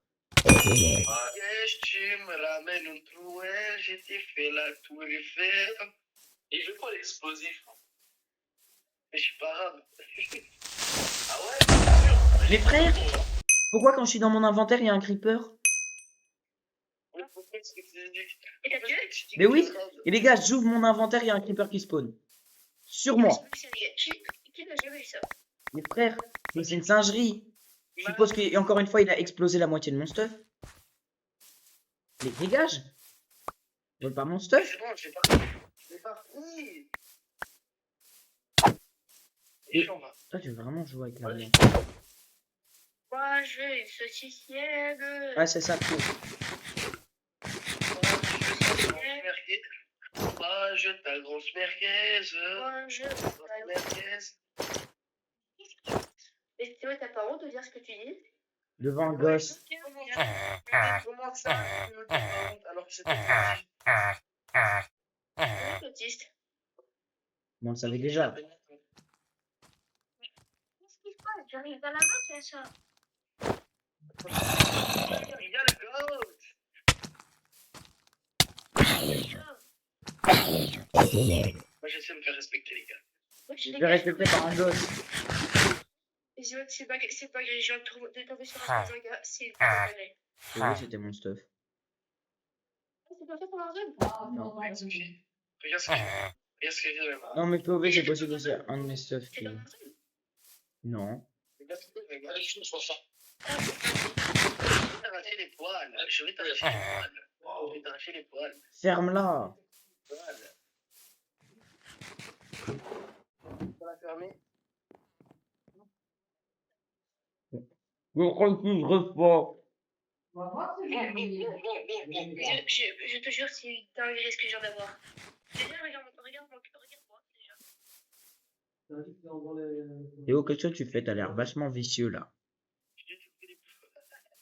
Tu me ramènes un trouet, je t'ai fait la tour Eiffel. Et je veux pas l'explosif. Mais je suis pas arabe. Ah ouais, bien sûr. Mais frère, pourquoi quand je suis dans mon inventaire, il y a un creeper? Et t'as tué? Mais oui, et les gars, j'ouvre mon inventaire, il y a un creeper qui spawn. Sur moi. Qui n'a jamais eu ça? Mais frère, mais c'est une singerie. Je suppose qu'encore une fois, il a explosé la moitié de mon stuff. Mais dégage! Vole pas mon stuff. C'est bon, j'ai parti. J'ai parti. Et toi, tu veux vraiment jouer avec la viande? Moi, je veux une saucissienne. Ouais, c'est ça, tout. Moi, je ta grosse merguez. Moi, je veux Grosse merguez. Mais Théo, t'as pas honte de dire ce que tu dis? Devant le gosse. Comment ça, tu veux dire la honte alors que c'était C'est autiste. Bon, on le savait déjà. Qu'est-ce qui se passe? J'arrive à la main, c'est ça. Il y a le gosse. Moi, j'essaie de me faire respecter, les gars. Je vais respecter par un gosse. C'est pas grave, je viens de tomber sur un gars, c'est pas vrai. Et oui, c'était mon stuff. C'est pas fait pour leur zone? Non. Regarde ce que j'ai. Regarde ce que j'ai. Regarde ce que j'ai. Non, mais POV, c'est possible aussi. Un de mes stuff C'est qui. dans leur zone? Non. Regarde ce que j'ai. Allez, je vois ça. Je vais t'arracher les poils. Je vais t'arracher les poils. Je vais t'arracher les poils. Ferme-la. Voilà. Tu vas la fermer. Je refuse pas. Je te jure, c'est une dinguerie ce que je viens d'avoir. Déjà, regarde-moi déjà. Théo, qu'est-ce que tu fais? T'as l'air vachement vicieux là.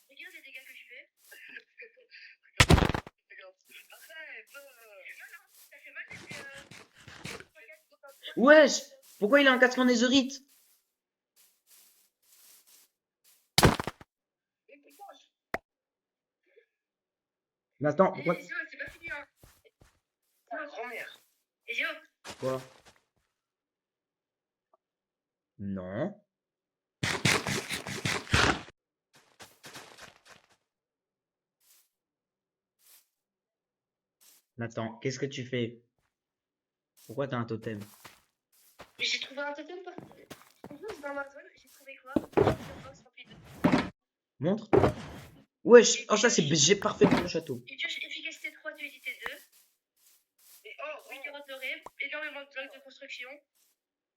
Regarde les dégâts que je fais. Arrête. Ça fait mal depuis. Wesh! Pourquoi il a un casque en netherite? Mais attends, pourquoi? Ezio, c'est pas fini, hein. Ta grand-mère. Ezio, Quoi? Non. Nathan, qu'est-ce que tu fais? Pourquoi t'as un totem? J'ai trouvé un totem par... dans ma zone, j'ai trouvé quoi? Montre. Wesh, oh ça c'est BG parfait pour le château. Et efficacité 3, utilité 2. Et 8 carottes dorées, énormément de blocs de construction.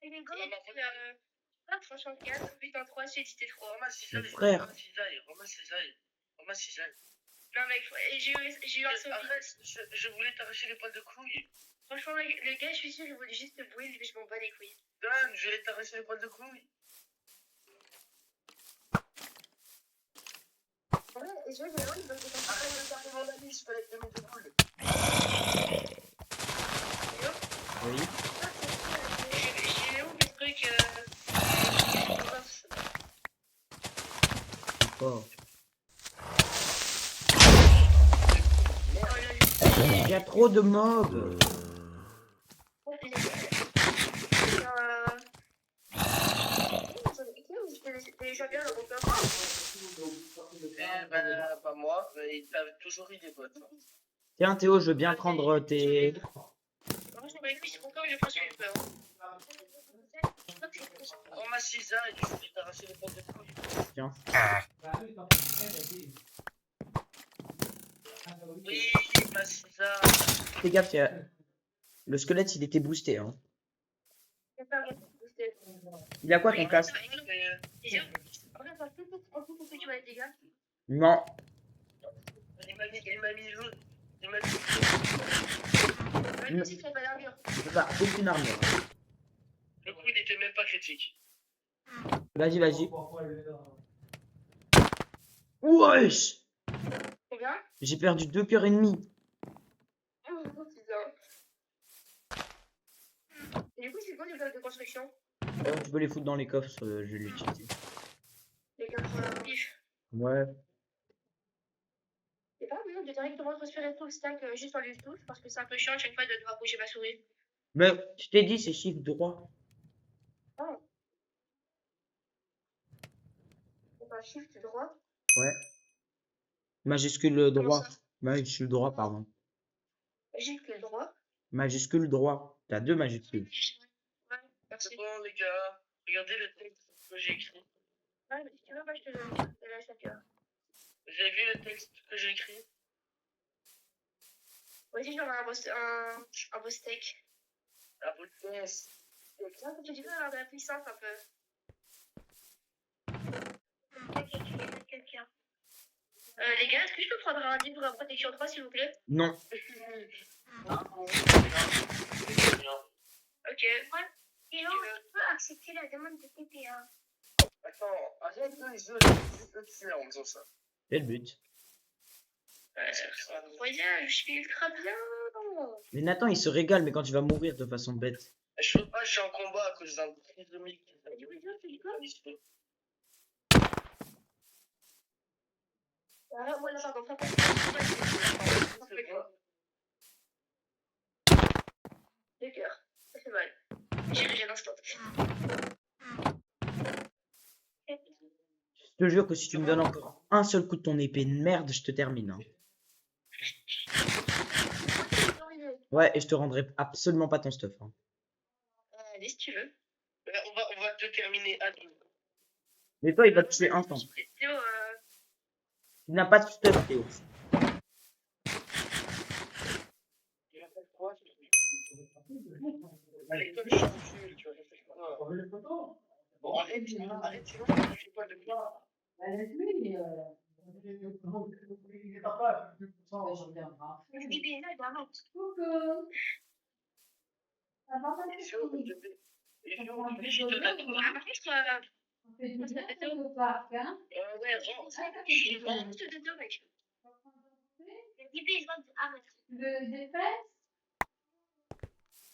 Et les gars, franchement 4, 8 en 3, utilité 3. ramasse cisaille, frère. ramasse cisaille, ramasse cisaille, ramasse cisaille. Non mec, et j'ai eu un saut. Arrête, je voulais t'arracher les poils de couilles. Franchement mec, le gars, je suis sûr, il voulait juste te build, mais je m'en bats les couilles. Donne, je voulais t'arracher les poils de couilles. Ouais, et je vais voir, il va te faire Arrête de taper mon ami, je fallait que tu mettes de boules. Oui. J'ai où le truc Oh. Oh là, Il y a trop de mobs. Eh ben, pas moi, mais il t'a toujours eu des potes. Tiens Théo, je veux bien prendre tes... Moi, je m'en c'est pourquoi je pense que j'ai peur. Ramasse cisaille, je voulais t'arracher les poils de couilles. Tiens. Oui, ma cisaille. Fais gaffe, le squelette il était boosté. Hein. Il a quoi ton casque? Non. Il m'a mis l'autre. Il m'a Bah, aucune armure. Le coup, il était même pas critique. Vas-y, vas-y. Wesh! Combien? J'ai perdu 2 cœurs et demi. Et du coup, c'est quoi les blocs de construction? Tu peux les foutre dans les coffres, je vais l'utiliser. Les coffres pif. Ouais. C'est pas mieux de directement transférer tout le stack juste en lieu de touche parce que c'est un peu chiant à chaque fois de devoir bouger ma souris. Mais je t'ai dit, c'est chiffre droit. Ah. C'est un shift droit. Ouais. Majuscule Comment droit. ça? Majuscule droit, pardon. Shift droit. Majuscule droit. T'as 2 majuscules. Ouais, merci. C'est bon, les gars. Regardez le texte que j'ai écrit. Ouais, mais si tu veux, moi je te le laisse à cœur. Vous avez vu le texte que j'ai écrit? Moi aussi, j'en ai un beau steak. La politesse. Ça, comme tu dis, avoir de la puissance un peu. Les gars, est-ce que je peux prendre un livre à protection 3 s'il vous plaît? Non. Ok. Ouais. Et on peut accepter la demande de TPA. Attends, arrête de les yeux, juste le tuer en faisant ça. C'est le but. Ouais, voyage, je suis ultra bien. Mais Nathan, il se régale, mais quand il va mourir de façon bête. Je peux pas, je suis en combat à cause d'un prise de mic. Du coup, tu dis quoi? Ah, ouais, là, pardon, pas de cœur. Ça fait mal. J'ai l'instant. Je te jure que si tu me donnes encore un seul coup de ton épée de merde, je te termine. Hein. Ouais, et je te rendrai absolument pas ton stuff. Hein. Allez, si tu veux. On va te terminer à deux. Mais toi, il va te tuer instant. Théo, Tu n'as pas de stuff, Théo. Allez, toi, je suis nul, tu vois, je fais quoi? Bon, arrête, sinon, je fais pas de quoi.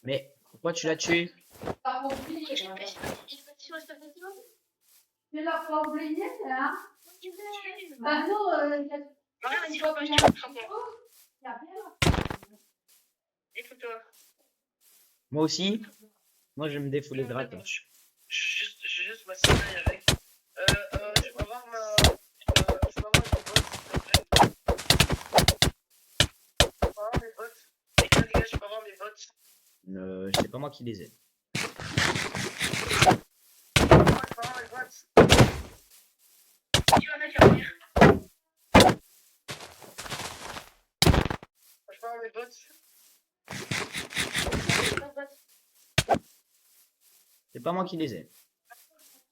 Mais pourquoi tu l'as tué? Tu l'as pas oublié, hein? Bah non, il y a Moi aussi. Moi, je vais me défouler de gratte. J'ai juste ma cisaille avec. Je vais avoir ma. Je vais avoir mes bottes, s'il te plaît. Voilà, mes bottes. C'est pas moi qui les ai. Tu vas mettre mourir. Franchement, mes bots. C'est pas moi qui les ai.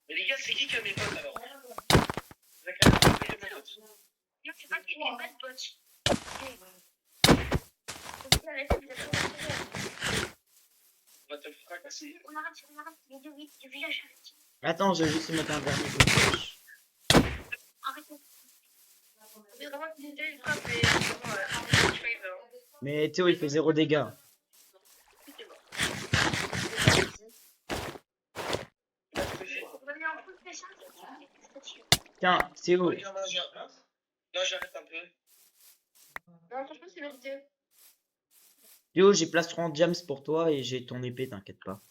Mais les gars, c'est qui a mes bots alors? D'accord, c'est mes bots. Non, c'est pas qu'il y a pas de bots. Ok, arrêtez, vous avez pas de On va te le fracasser. On arrête les deux villages. Attends, je vais juste mettre un dernier coup. Arrêtez. Mais vraiment, c'était une frappe, mais vraiment, Mais Théo, il fait 0 dégâts. Tiens, Théo. Non, j'arrête un peu. Non, franchement, c'est mérité. Théo, j'ai place 30 diams pour toi et j'ai ton épée, t'inquiète pas.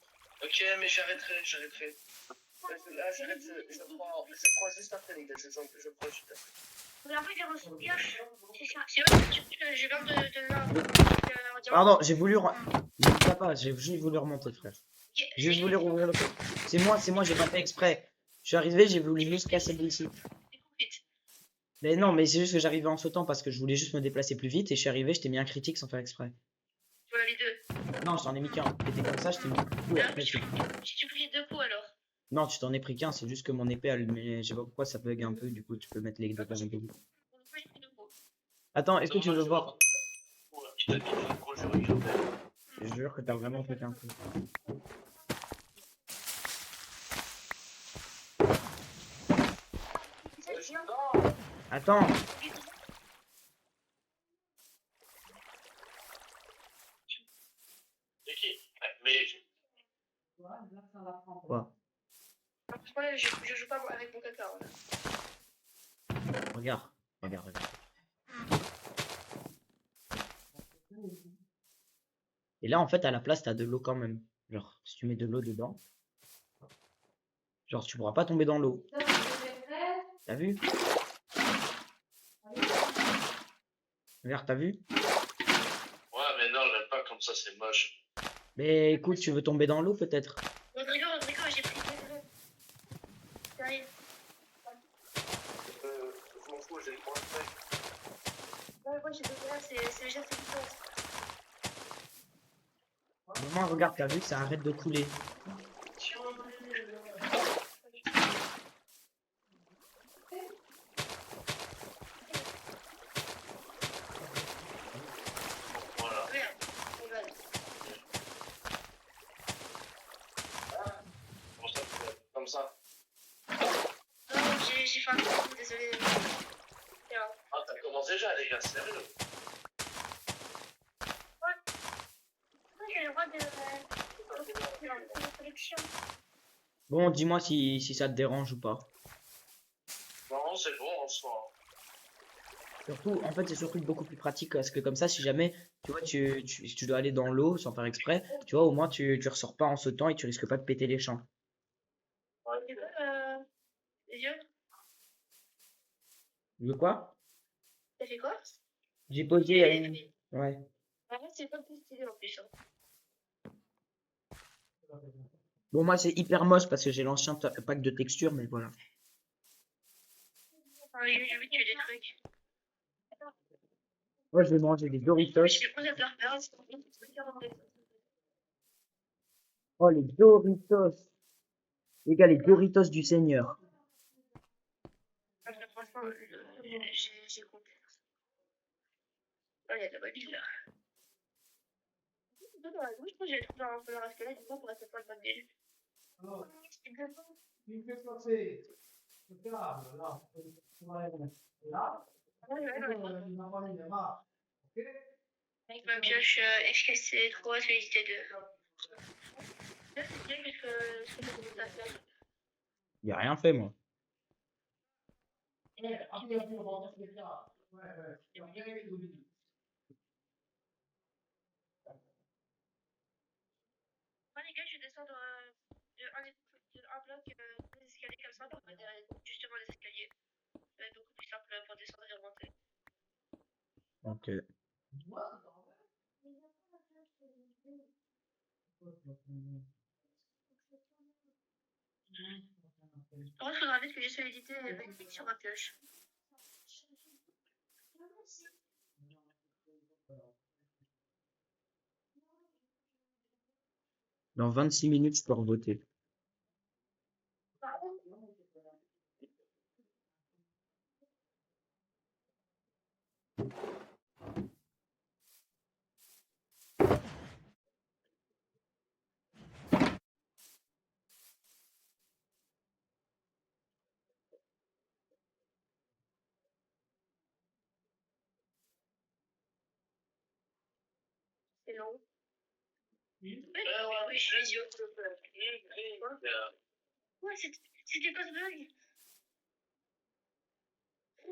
Ok, mais j'arrêterai. Là, j'arrête. Je prends juste après, les gars. Je prends juste après. Mais en fait, j'ai reçu une pioche. C'est ça. C'est vrai que je viens de là. Pardon, j'ai voulu... Ne tape pas, j'ai juste voulu remonter, frère. J'ai juste voulu rouvrir le coffre. C'est moi, j'ai pas fait exprès. Je suis arrivé, j'ai voulu juste casser le ici. Mais non, mais c'est juste que j'arrivais en sautant parce que je voulais juste me déplacer plus vite et je suis arrivé, je t'ai mis un critique sans faire exprès. Voilà les deux. Non, je t'en ai mis qu'un. T'étais comme ça, je t'ai mis un coup et après je... Si tu pris deux coups alors. Non, tu t'en es pris qu'un, c'est juste que mon épée, elle, mais je sais pas pourquoi ça bug un peu, du coup tu peux mettre les deux dans le double. Attends, est-ce que tu veux voir? Je jure que t'as vraiment fait un coup. Attends, C'est qui? Mais. quoi? Ouais, je joue pas avec mon caca. Regarde, regarde. Et là, en fait, à la place, t'as de l'eau quand même. Genre, si tu mets de l'eau dedans, genre, tu pourras pas tomber dans l'eau. T'as vu? Regarde, t'as vu? Ouais, mais non, j'aime pas comme ça, c'est moche. Mais écoute, tu veux tomber dans l'eau peut-être? Rodrigo, j'ai pris deux. J'arrive. Je m'en fous, j'ai le point de fait. Ouais, moi j'ai deux là, c'est déjà fait du temps. Maman, regarde, t'as vu que ça arrête de couler. Voilà. Regarde, on va. Comment ça, tu fais comme ça? Non, j'ai fait un coup, désolé. Ah, t'as commencé déjà, les gars, sérieux? Ouais, j'ai le droit de collection. Bon, dis-moi si ça te dérange ou pas. Non, c'est bon en soi. Surtout, en fait, c'est surtout beaucoup plus pratique parce que comme ça, si jamais, tu vois, tu dois aller dans l'eau sans faire exprès, tu vois, au moins tu ressors pas en sautant et tu risques pas de péter les champs. Ouais, C'est quoi, les yeux? Tu veux quoi? T'as fait quoi? J'ai posé. Ouais. En fait, c'est pas plus stylé en plus. Hein. Bon, moi, c'est hyper moche parce que j'ai l'ancien pack de texture, mais voilà. Enfin, j'ai vu tuer des trucs. Moi, je vais manger des Doritos. J'ai posé de leur peur. Oh, les Doritos. Les gars, les Doritos du Seigneur. Franchement, j'ai compris. Oh, il y a de la bonne ville là. Moi, je pense que j'ai trouvé un peu le reste là, du coup, pour rester pas de bonne ville. Avec ma pioche FKC 3 sollicité 2. Là, c'est bien parce que ce que j'ai commencé à faire. Il a rien fait, moi. Moi, les gars, je descends de un bloc des escaliers comme ça pour faire justement les escaliers. Ça va être beaucoup plus simple pour descendre et remonter. Ok. Par contre, il faudra vite que j'ai solidité magnifique sur ma pioche. Dans 26 minutes, je peux revoter. C'est long. Oui, Oui, je suis idiot. euh, Ouais, c'était pas ce bug.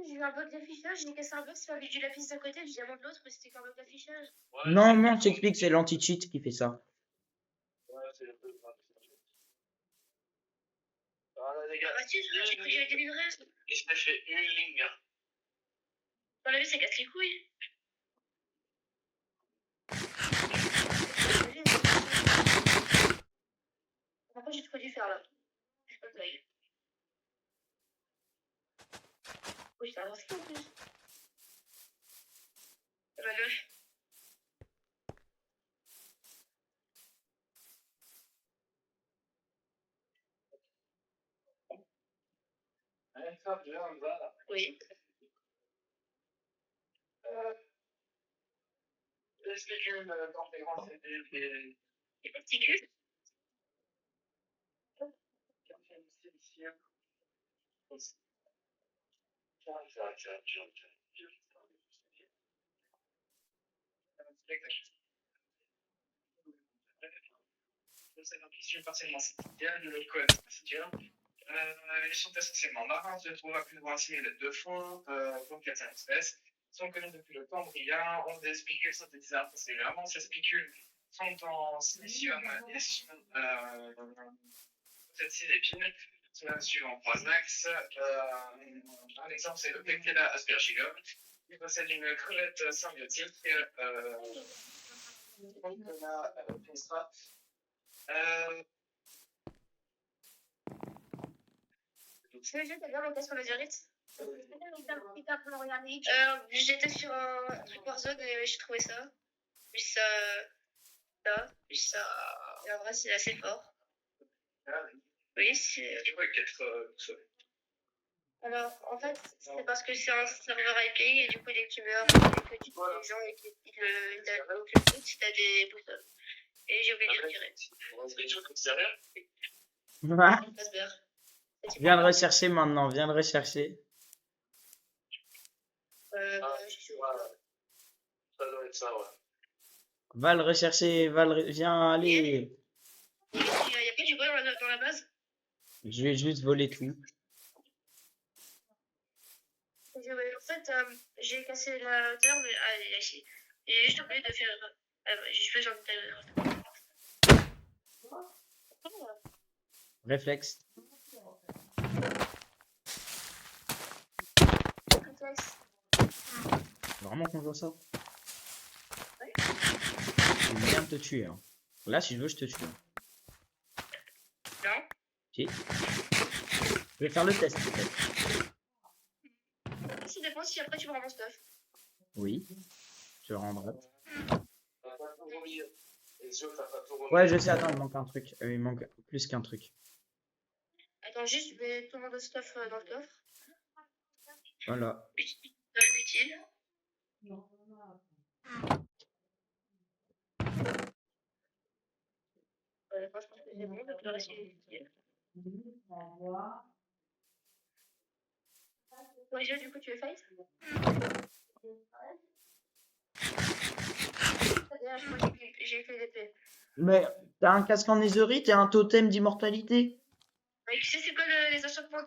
J'ai eu un bug d'affichage, j'ai cassé un bug, c'est pas vu du lapis d'un côté, du diamant de l'autre, mais c'était qu'un bug d'affichage. ouais, Non, non, je t'explique, c'est l'anti-cheat qui fait ça. ouais, c'est un peu grave. Voilà, les gars. Ah, si, j'ai cru que j'avais délivré. Il s'est fait une ligne. Hein. Dans la vie, ça casse les couilles. Par contre, j'ai trop dû faire là. C'est pas de blague. Oui, ça avance en plus. Ah bah, neuf. Allez, ça, déjà, on va là. Oui. Explique-le dans tes grands CD et Les particules. partiellement citadienne, le code citadien. Ils sont essentiellement marins, se trouvent à plus de 26 000 mètres de fond, donc 400 espèces. Ils sont connus depuis le Cambrien, ont des spicules synthétisées régulièrement. Ces spicules sont en silicium et sont cette épines. Cela suivant trois axes. Un exemple, c'est le Pectella aspergillum. Il possède une crevette symbiotique. Donc, la Pinstra. C'est le jeu, t'as bien mon casque météorite. J'étais sur un truc Warzone et j'ai trouvé ça. Juste ça. Et en vrai, c'est assez fort. Oui, c'est. Tu vois, 4 sauves. Alors, en fait, c'est parce que c'est un serveur IP et du coup, dès que tu meurs et que tu tues les gens et qu'ils te boot, t'as des boosters. Et j'ai oublié de les retirer. C'est des choses comme ça, rien. Ça se beurre. Viens le rechercher maintenant, viens le rechercher. Je suis Ça doit être ça, ouais. Va le rechercher, viens, allez. Il y a pas du bois dans la base? Je vais juste voler tout. En fait, j'ai cassé la hauteur, mais il est ici. J'ai juste oublié de faire. J'ai besoin de Réflexe. Vraiment qu'on joue ça? Je viens de te tuer. Hein. Là, si je veux, je te tue. Hein. Non. Si. Je vais faire le test, peut-être. Ça dépend si après tu prends mon stuff. Oui. Je rendrai. Ouais, Ouais, je sais, attends, il manque un truc. Il manque plus qu'un truc. Attends, juste, je mets tout mon stuff dans le coffre. Voilà. Utile. Je pense que c'est bon, donc le reste est utile. Ouais, du coup, tu veux fight? Je crois que j'ai fait l'épée. Mais t'as un casque en netherite et un totem d'immortalité. Mais tu sais, c'est quoi les enchantements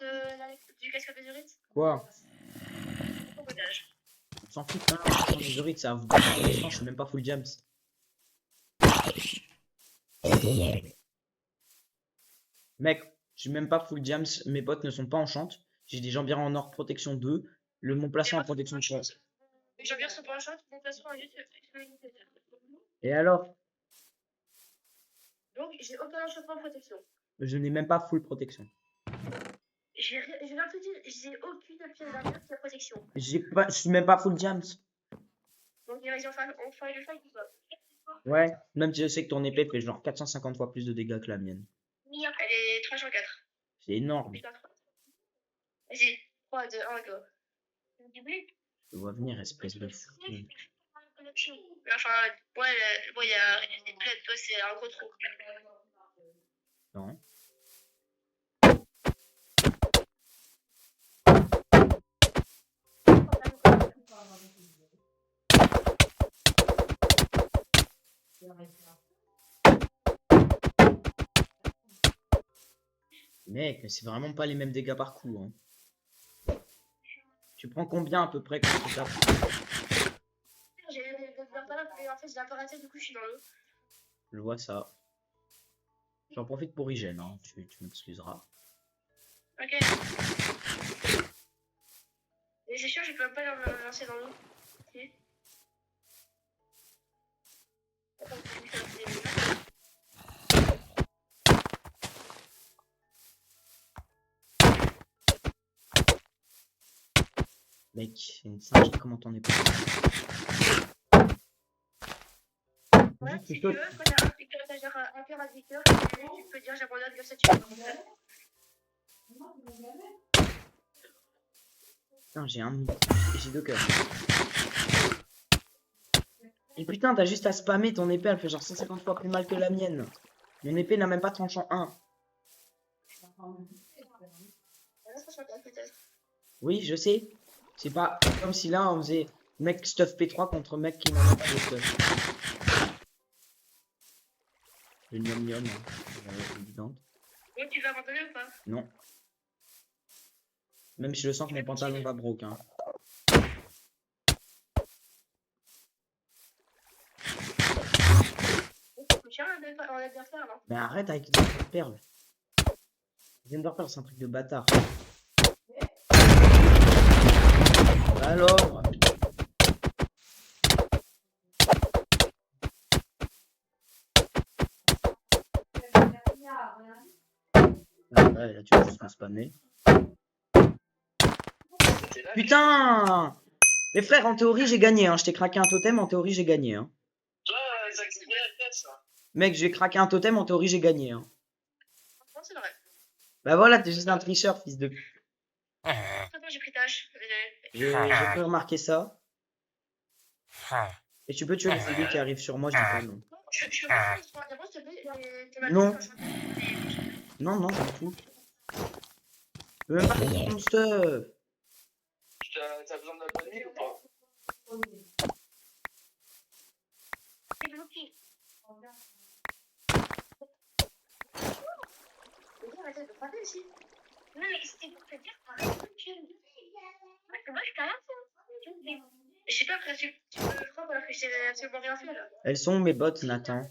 du casque netherite? Quoi? Codage. On s'en fout, hein, en netherite, ça vous je suis même pas full jams. Mec, je suis même pas full jams, mes potes ne sont pas enchant. J'ai des jambières en or protection 2, mon plastron en protection 3. Les jambières sont pas enchant, mon plastron est juste. Et alors? Donc, j'ai aucun échauffement de protection. Je n'ai même pas full protection. Je viens de te dire, j'ai aucune pièce d'armure qui a protection. Je suis même pas full jams. Donc, vas-y, on fait le fight ou pas? Ouais. Même si je sais que ton épée fait genre 450 fois plus de dégâts que la mienne. Elle est 3 sur 4. C'est énorme. Vas-y, 3, 2, 1, go. Je vois venir, espèce de fou. Enfin, ouais, bon, il y a des plaies, toi, c'est un gros trou. Non. Mec, mais c'est vraiment pas les mêmes dégâts par coup. Hein. Tu prends combien à peu près quand tu tapes? J'ai mais en fait, j'ai un peu raté, du coup, je suis dans l'eau. Je vois ça. J'en profite pour Hygiène, hein. Tu m'excuseras. Ok. Et c'est sûr, je peux même pas le lancer dans l'eau. Si. Attends, je vais faire des dégâts. Mec, une singe, comment t'en es pas? Ouais, Tu si tu peux- veux, quand t'as un cœur à 10 cœurs, tu peux dire j'abandonne, comme ça tu peux. Putain, j'ai 2 cœurs. Et putain, t'as juste à spammer ton épée, elle fait genre 150 fois plus mal que la mienne. Mon épée n'a même pas tranchant 1. Oui, je sais. C'est pas comme si là on faisait mec stuff P3 contre mec qui n'en a pas de stuff. Le gnome gnome, hein. C'est évident. Et tu vas abandonner ou pas? Non. Même si je sens que mon pantalon va broke, hein. On a bien fait, non? Mais arrête avec les Enderpearls. Les Enderpearls, c'est un truc de bâtard. Alors? Ah ouais, là tu vas juste me spammer. Putain! Mais frère, en théorie j'ai gagné, hein. Je t'ai craqué un totem, en théorie j'ai gagné, hein. Ouais, ça accélère la tête, ça. Mec, j'ai craqué un totem, en théorie j'ai gagné, hein. Non, c'est vrai. Bah voilà, t'es juste un tricheur, fils de... Attends, j'ai pris ta hache. J'ai pu remarquer ça. Et tu peux tuer les zombies qui arrivent sur moi, je dis pas non. Je peux pas faire d'abord, s'il te plaît, t'es mal Non. pris, Non, non, je m'en fous. Je peux même pas faire ton stuff. T'as besoin de la bonne nuit ou pas? C'est bloqué. Arrêtez de frapper ici. Non, mais c'était pour te dire, arrête de tuer. Moi, je suis à la fin. Je sais pas, après, tu me frappes alors que j'ai absolument rien fait, là. Elles sont où mes bottes, Nathan?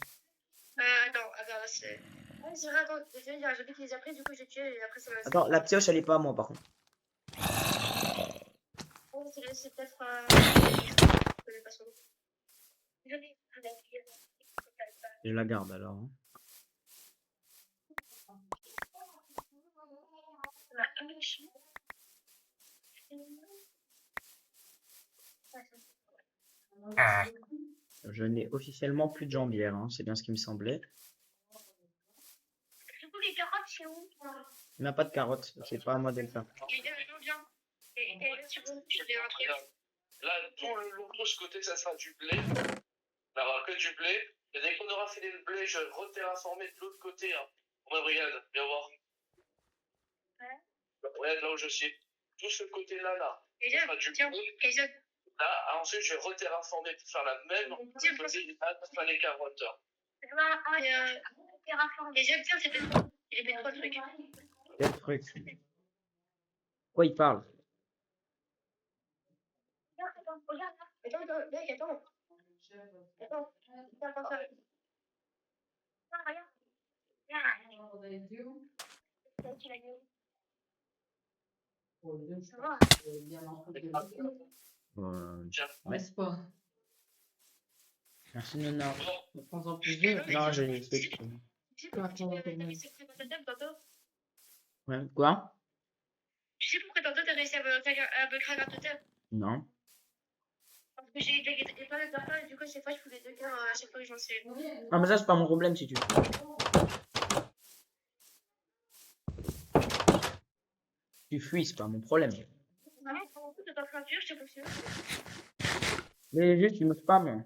Attends, là, c'est... Ah, c'est vrai, attends, j'ai oublié qu'ils les a pris, du coup, j'ai tué, et après, ça m'a... Attends, la pioche, elle est pas à moi, par contre. Oh, c'est peut-être... Je connais pas son nom. Je la garde, alors. Hein. Je n'ai officiellement plus de jambière, hein. C'est bien ce qui me semblait. Du coup, les carottes, c'est où? Il n'a pas de carottes, c'est pas à moi de le faire. Et viens. Et tu veux, je te dis un truc. Là, tout le long de ce côté, ça sera du blé. Il n'y aura que du blé. Et dès qu'on aura filé le blé, je reterraformer de l'autre côté. Hein. Pour ma brigade, viens voir. Ouais. Regarde là où je suis. Tout ce côté-là, là. Et Ça sera du tiens, blé. et Là, ensuite, je vais reterraformer pour faire la même côté. Là, ça sera les carottes. Et tiens, c'était quoi? Il était quoi le truc? Quel truc? Quoi il parle? Regarde. Attends, mec, attends. Attends, attends, ça. Non, regarde. Ça va. N'est-ce pas? Merci Nona. Prends-en plus deux. Non, je l'ai fait. Tu sais pourquoi tu peux réussi à préparer ta table tantôt? Ouais, quoi? Tu sais pourquoi tantôt t'as réussi à me craquer un totem? Non. Parce que j'ai pas de carton et du coup, à chaque fois, je fais les deux cœurs à chaque fois que j'en sais une. Ah, mais ça, c'est pas mon problème si tu fuis. Tu fuis, c'est pas mon problème. Vraiment, pour le coup, t'as pas peinture, je t'ai pas sûr. Mais juste, tu me spams.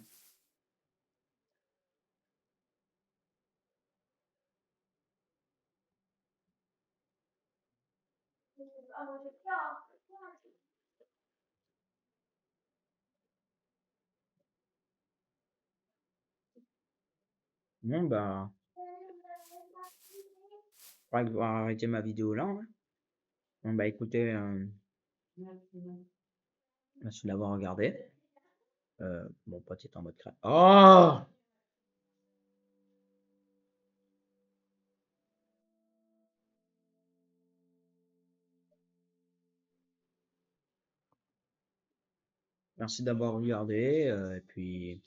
Bon, bah, je vais arrêter ma vidéo là. Hein. Bon, bah, écoutez, merci d'avoir regardé. Mon pote est en mode crêpe. Oh! Merci d'avoir regardé. Et puis,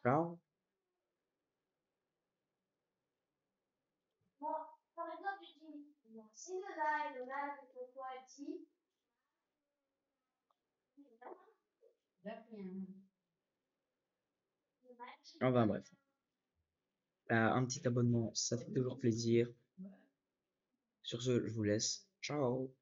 ciao. Bon, par exemple, tu dis, si le live est quoi ici, Enfin, bref. Un petit abonnement, ça fait toujours plaisir. Sur ce, je vous laisse. Ciao.